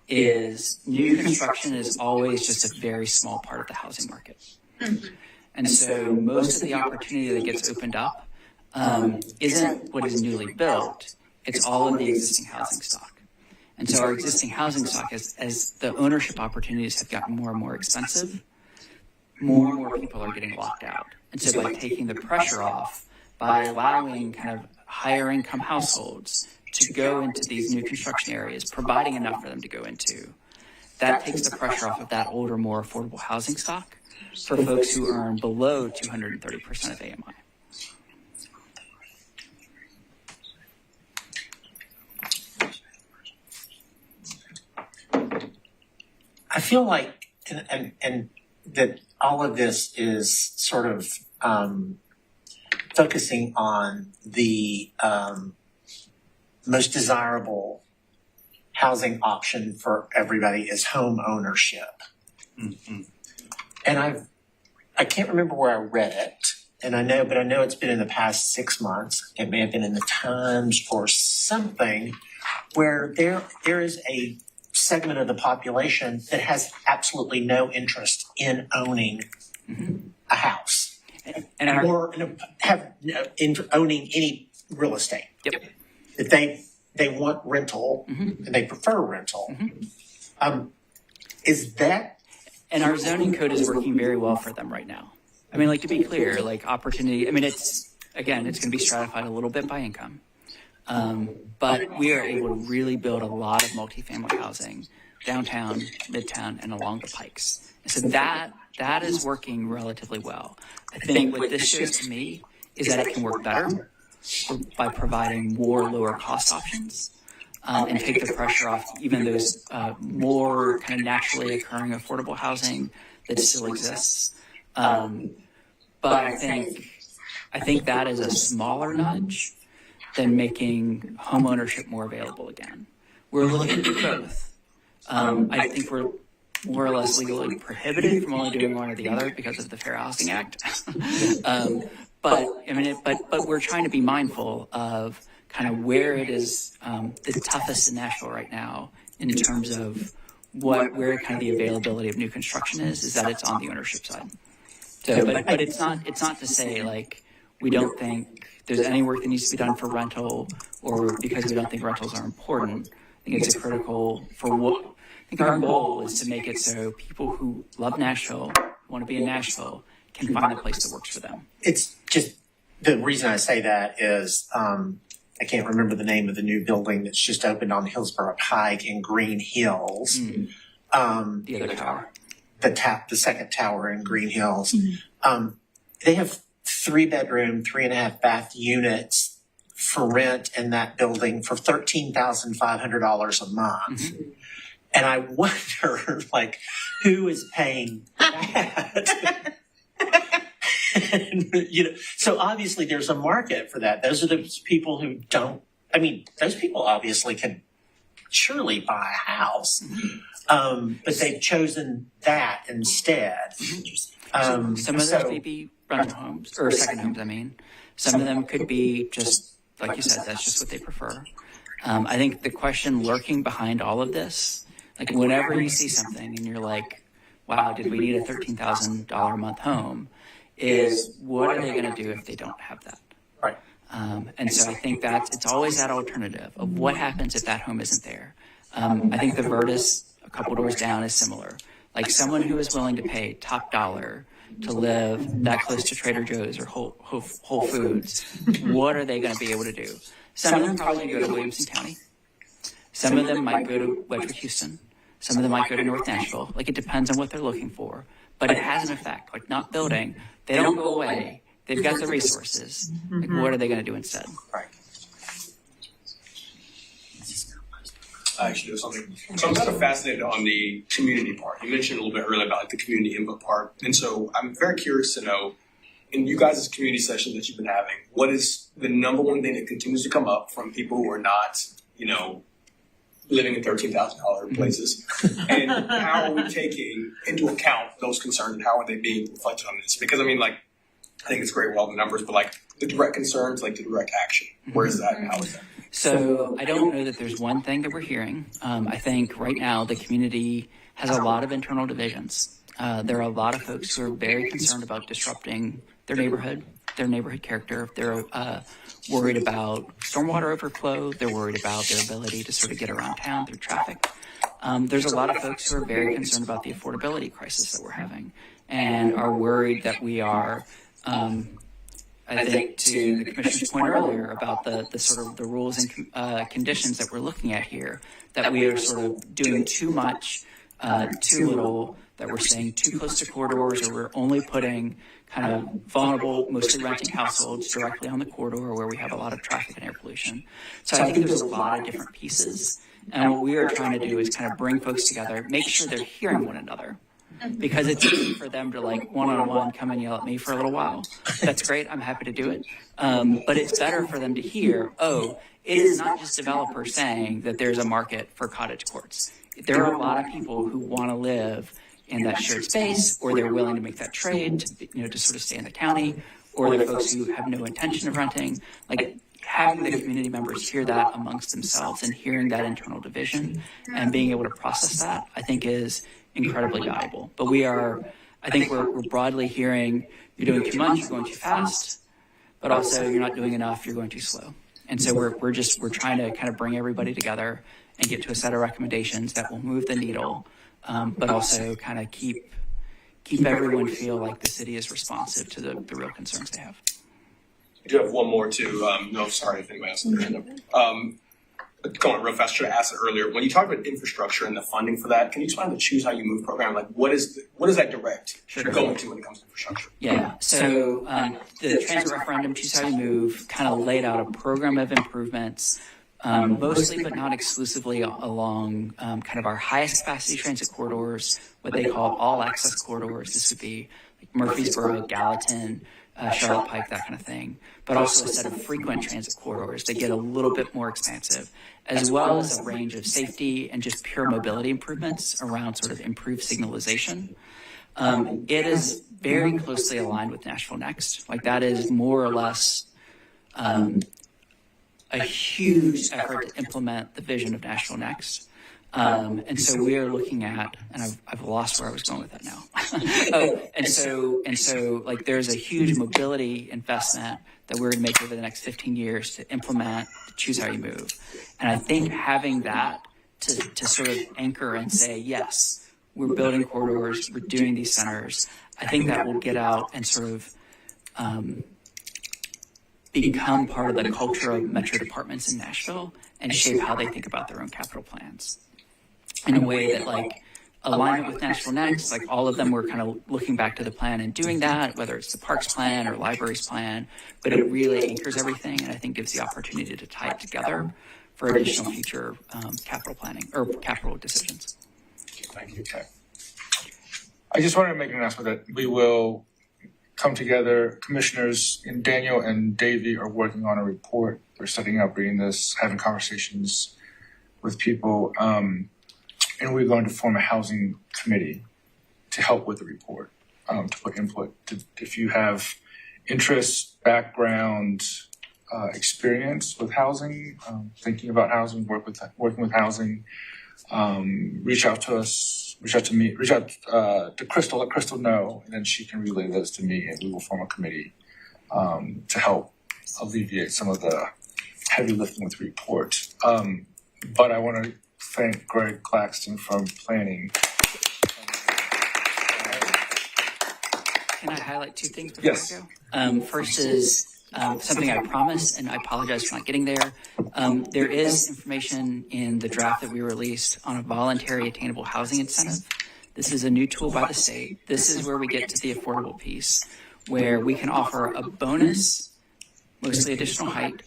is new construction is always just a very small part of the housing market. And so most of the opportunity that gets opened up isn't what is newly built, it's all of the existing housing stock. And so our existing housing stock, as the ownership opportunities have gotten more and more expensive, more and more people are getting locked out. And so by taking the pressure off, by allowing kind of higher income households to go into these new construction areas, providing enough for them to go into, that takes the pressure off of that older, more affordable housing stock for folks who earn below 230% of AMI. I feel like, and that all of this is sort of focusing on the most desirable housing option for everybody is home ownership. Mm-hmm. And I can't remember where I read it, but I know it's been in the past 6 months. It may have been in the Times or something where there is a segment of the population that has absolutely no interest in owning a house or in owning any real estate. Yep. If they want rental and they prefer rental. Is that? And our zoning code is working very well for them right now. I mean, like, to be clear, like opportunity, I mean, it's going to be stratified a little bit by income. But we are able to really build a lot of multifamily housing downtown, midtown, and along the pikes. And so that is working relatively well. I think what this shows to me is that it can work better by providing more lower cost options and take the pressure off even those more kind of naturally occurring affordable housing that still exists. But I think that is a smaller nudge than making homeownership more available again. We're looking to do both. I think we're more or less legally prohibited from only doing one or the other because of the Fair Housing Act. But we're trying to be mindful of kind of where it is the toughest in Nashville right now in terms of where kind of the availability of new construction is that it's on the ownership side. So, but it's not to say like we don't think there's any work that needs to be done for rental or because we don't think rentals are important. I think it's critical for what I think our goal is to make it so people who love Nashville, want to be in Nashville, can find a place that works for them. It's just the reason I say that is I can't remember the name of the new building that's just opened on Hillsborough Pike in Green Hills. The other tower. The second tower in Green Hills. They have 3-bedroom, 3.5 bath units for rent in that building for $13,500 a month. And I wonder, like, who is paying that? And, so obviously there's a market for that. Those are the people who don't, those people obviously can surely buy a house, but they've chosen that instead. Some of those may be rental homes, or second homes, Some of them could be just, like you said, that's just what they prefer. I think the question lurking behind all of this, like whenever you see something and you're like, wow, did we need a $13,000 a month home, is what are they going to do if they don't have that? Right. And so I think it's always that alternative of what happens if that home isn't there. I think the Virtus, a couple doors down, is similar. Like someone who is willing to pay top dollar to live that close to Trader Joe's or Whole Foods, what are they going to be able to do? Some of them probably go to Williamson County. Some of them might go to Wedgwood, Houston. Some of them might go to North Nashville. Like it depends on what they're looking for. But it has an effect. Like not building, they don't go away. They've got the resources. Like what are they going to do instead? Right. I actually do something. So I'm kind of fascinated on the community part. You mentioned a little bit earlier about like the community input part. And so I'm very curious to know, in you guys' community sessions that you've been having, what is the number one thing that continues to come up from people who are not, living in $13,000 places? And how are we taking into account those concerns and how are they being reflected on this? Because I think it's great with all the numbers, but like the direct concerns, like the direct action, where is that and how is that? So I don't know that there's one thing that we're hearing. I think right now the community has a lot of internal divisions. There are a lot of folks who are very concerned about disrupting their neighborhood character. They're worried about stormwater overflow. They're worried about their ability to sort of get around town through traffic. There's a lot of folks who are very concerned about the affordability crisis that we're having and are worried that we are, I think to the Commissioner's point earlier about the sort of the rules and conditions that we're looking at here, that we are sort of doing too much, too little, that we're staying too close to corridors, or we're only putting kind of vulnerable, mostly renting households directly on the corridor where we have a lot of traffic and air pollution. So I think there's a lot of different pieces. And what we are trying to do is kind of bring folks together, make sure they're hearing one another. Because it's easy for them to like one-on-one come and yell at me for a little while. That's great. I'm happy to do it. But it's better for them to hear, it is not just developers saying that there's a market for cottage courts. There are a lot of people who want to live in that shared space, or they're willing to make that trade to sort of stay in the county, or they're folks who have no intention of renting. Like having the community members hear that amongst themselves and hearing that internal division and being able to process that, I think is incredibly valuable. But I think we're broadly hearing you're doing too much, you're going too fast, but also you're not doing enough, you're going too slow. And so we're trying to kind of bring everybody together and get to a set of recommendations that will move the needle, but also kind of keep everyone feel like the city is responsive to the real concerns they have. I do have one more too. No, sorry if anybody else has their hand up. Going real fast, I should have asked it earlier. When you talk about infrastructure and the funding for that, can you explain the Choose How You Move program? Like, what is that direct going to when it comes to infrastructure? Yeah. So the transit referendum, Choose How You Move, kind of laid out a program of improvements, mostly but not exclusively along kind of our highest capacity transit corridors, what they call all access corridors. This would be like Murfreesboro, Gallatin, Charlotte Pike, that kind of thing, but also a set of frequent transit corridors that get a little bit more expansive, as well as a range of safety and just pure mobility improvements around sort of improved signalization. It is very closely aligned with Nashville Next. Like that is more or less a huge effort to implement the vision of Nashville Next. And so we are looking at, and I've lost where I was going with that now. And so like there's a huge mobility investment that we're going to make over the next 15 years to implement Choose How You Move. And I think having that to sort of anchor and say, yes, we're building corridors, we're doing these centers, I think that will get out and sort of become part of the culture of metro departments in Nashville and shape how they think about their own capital plans in a way that like alignment with Nashville Next, like all of them were kind of looking back to the plan and doing that, whether it's the parks plan or libraries plan, but it really anchors everything and I think gives the opportunity to tie it together for additional future capital planning or capital decisions. Thank you. Okay. I just wanted to make an announcement that we will come together. Commissioners and Daniel and Davey are working on a report. They're setting up, reading this, having conversations with people. And we're going to form a housing committee to help with the report, to put input. If you have interest, background, experience with housing, thinking about housing, working with housing, reach out to us. Reach out to me, reach out to Crystal, let Crystal know, and then she can relay those to me, and we will form a committee to help alleviate some of the heavy lifting with the report. But I want to thank Greg Claxton from planning. Can I highlight two things before I go? First is something I promised, and I apologize for not getting there. There is information in the draft that we released on a voluntary attainable housing incentive. This is a new tool by the state. This is where we get to the affordable piece, where we can offer a bonus, mostly additional height,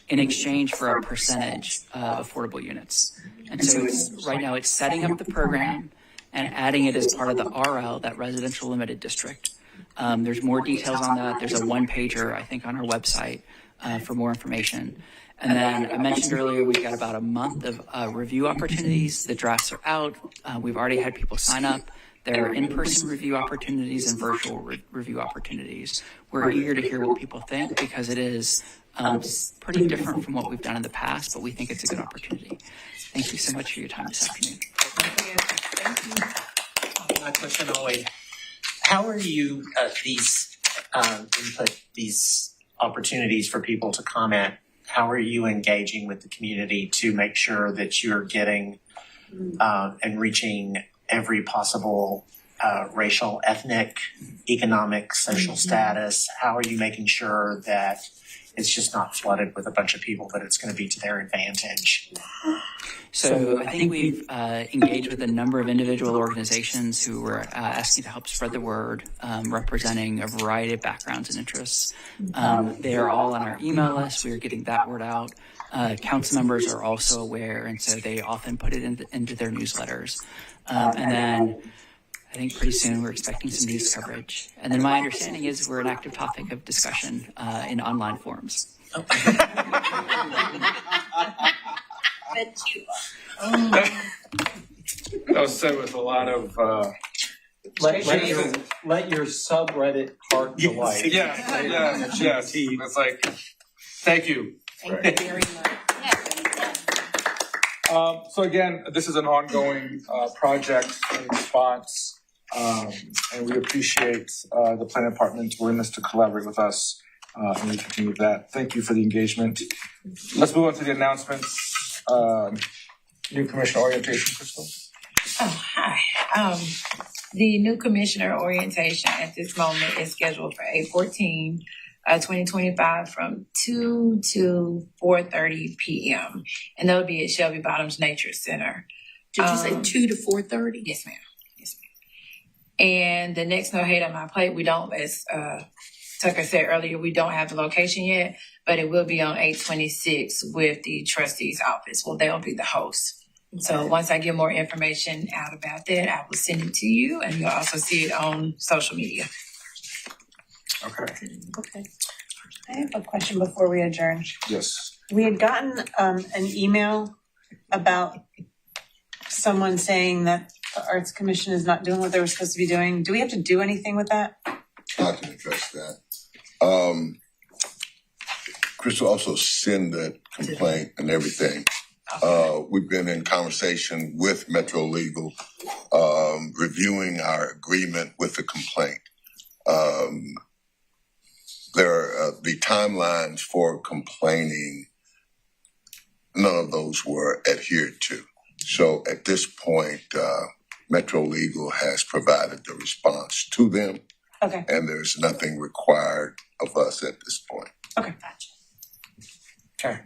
in exchange for a percentage of affordable units. And so right now it's setting up the program and adding it as part of the RL, that residential limited district. There's more details on that. There's a one-pager, I think, on our website for more information. And then I mentioned earlier, we've got about a month of review opportunities. The drafts are out. We've already had people sign up. There are in-person review opportunities and virtual review opportunities. We're eager to hear what people think because it is pretty different from what we've done in the past, but we think it's a good opportunity. Thank you so much for your time this afternoon. My question always, how are you, these opportunities for people to comment, how are you engaging with the community to make sure that you're getting and reaching every possible racial, ethnic, economic, social status? How are you making sure that it's just not flooded with a bunch of people, but it's going to be to their advantage? So I think we've engaged with a number of individual organizations who were asking to help spread the word, representing a variety of backgrounds and interests. They are all on our email list. We are getting that word out. Council members are also aware, and so they often put it into their newsletters. And then I think pretty soon we're expecting some news coverage. And then my understanding is we're an active topic of discussion in online forums. But you That was said with a lot of Let your subreddit heart delight. Yes. It's like, thank you. Thank you very much. So again, this is an ongoing project and response, and we appreciate the planning department's willingness to collaborate with us, and we continue with that. Thank you for the engagement. Let's move on to the announcements. New commissioner orientation, Crystal. Oh, hi. The new commissioner orientation at this moment is scheduled for 8/14, 2025 from 2 to 4:30 p.m. And that'll be at Shelby Bottoms Nature Center. Did you say 2 to 4:30? Yes, ma'am. Yes, ma'am. And the next no hate on my plate, we don't, as Tucker said earlier, we don't have the location yet, but it will be on 826 with the trustee's office. Well, they'll be the host. So once I get more information out about that, I will send it to you, and you'll also see it on social media. Okay. I have a question before we adjourn. Yes. We had gotten an email about someone saying that the Arts Commission is not doing what they were supposed to be doing. Do we have to do anything with that? I can address that. Crystal also send that complaint and everything. We've been in conversation with Metro Legal, reviewing our agreement with the complaint. There are the timelines for complaining. None of those were adhered to. So at this point, Metro Legal has provided the response to them. Okay. And there's nothing required of us at this point. Okay. Gotcha. Okay.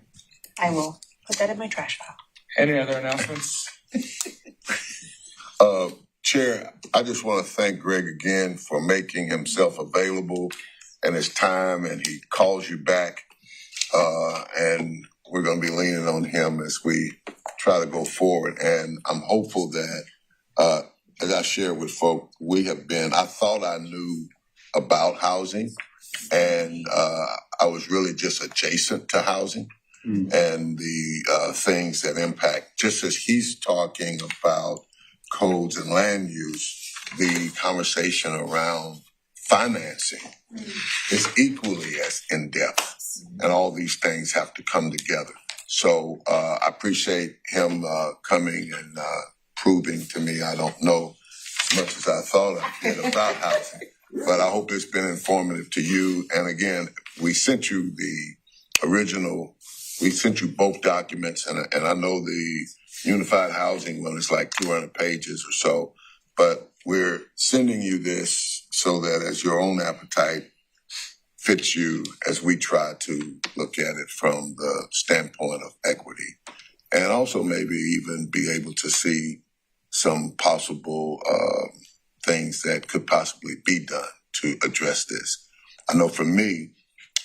I will put that in my trash file. Any other announcements? Chair, I just want to thank Greg again for making himself available and his time, and he calls you back. And we're going to be leaning on him as we try to go forward. And I'm hopeful that, as I shared with folk, I thought I knew about housing, and I was really just adjacent to housing and the things that impact, just as he's talking about codes and land use, the conversation around financing is equally as in-depth, and all these things have to come together. So I appreciate him coming and proving to me I don't know as much as I thought I did about housing, but I hope it's been informative to you. And again, we sent you both documents, and I know the unified housing one is like 200 pages or so, but we're sending you this so that as your own appetite fits you, as we try to look at it from the standpoint of equity, and also maybe even be able to see some possible things that could possibly be done to address this. I know for me,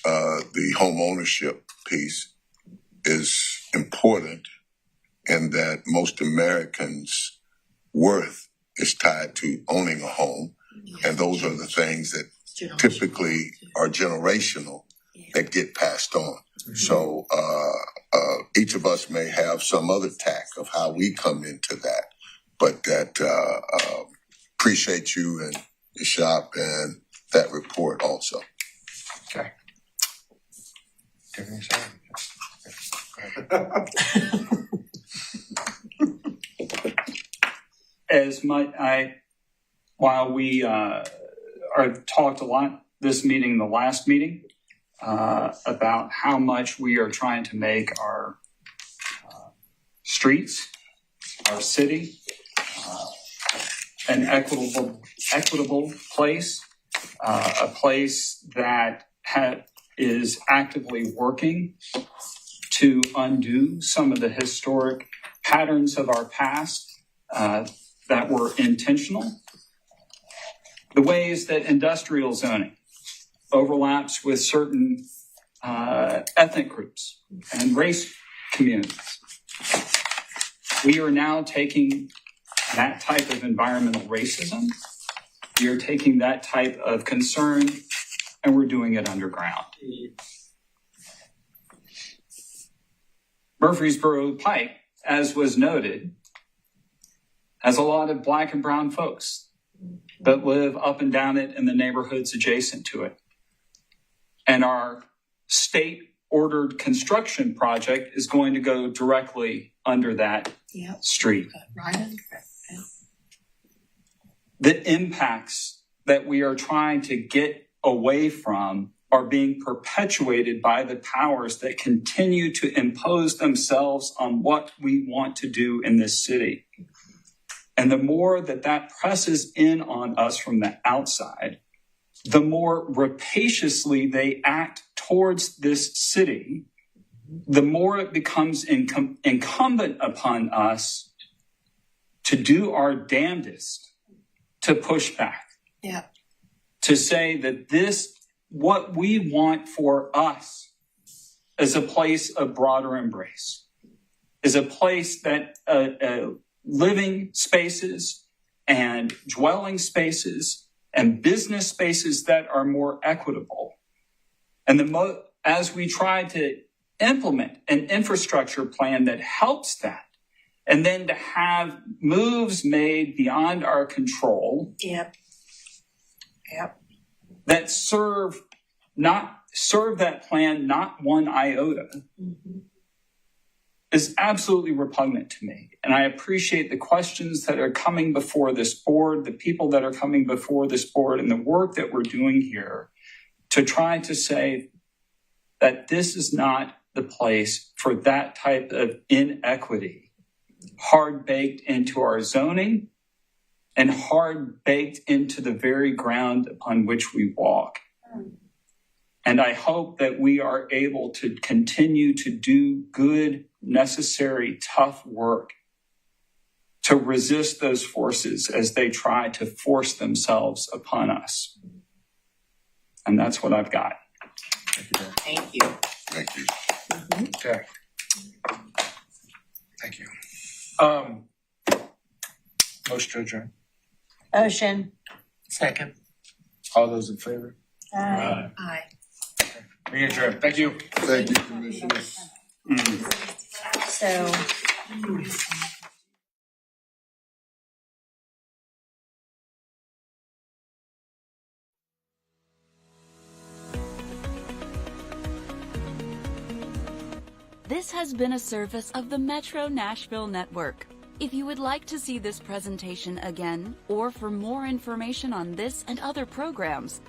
the home ownership piece is important in that most Americans' worth is tied to owning a home. And those are the things that typically are generational that get passed on. So each of us may have some other tack of how we come into that, but that appreciate you and your shop and that report also. Okay. While we talked a lot this meeting, the last meeting, about how much we are trying to make our streets, our city, an equitable place, a place that is actively working to undo some of the historic patterns of our past that were intentional. The ways that industrial zoning overlaps with certain ethnic groups and race communities. We are now taking that type of environmental racism, we are taking that type of concern, and we're doing it underground. Murfreesboro Pike, as was noted, has a lot of Black and brown folks that live up and down it in the neighborhoods adjacent to it. And our state-ordered construction project is going to go directly under that street. Right under it. The impacts that we are trying to get away from are being perpetuated by the powers that continue to impose themselves on what we want to do in this city. And the more that presses in on us from the outside, the more rapaciously they act towards this city, the more it becomes incumbent upon us to do our damnedest to push back. Yeah. To say that what we want for us is a place of broader embrace, is a place that living spaces and dwelling spaces and business spaces that are more equitable. And as we try to implement an infrastructure plan that helps that, and then to have moves made beyond our control that serve that plan not one iota is absolutely repugnant to me. And I appreciate the questions that are coming before this board, the people that are coming before this board, and the work that we're doing here to try to say that this is not the place for that type of inequity, hard baked into our zoning and hard baked into the very ground upon which we walk. And I hope that we are able to continue to do good, necessary, tough work to resist those forces as they try to force themselves upon us. And that's what I've got. Thank you. Thank you. Okay. Thank you. Motion to adjourn. Ocean. Second. All those in favor? Aye. We adjourn. Thank you. Thank you, Commissioners. So. This has been a service of the Metro Nashville Network. If you would like to see this presentation again, or for more information on this and other programs,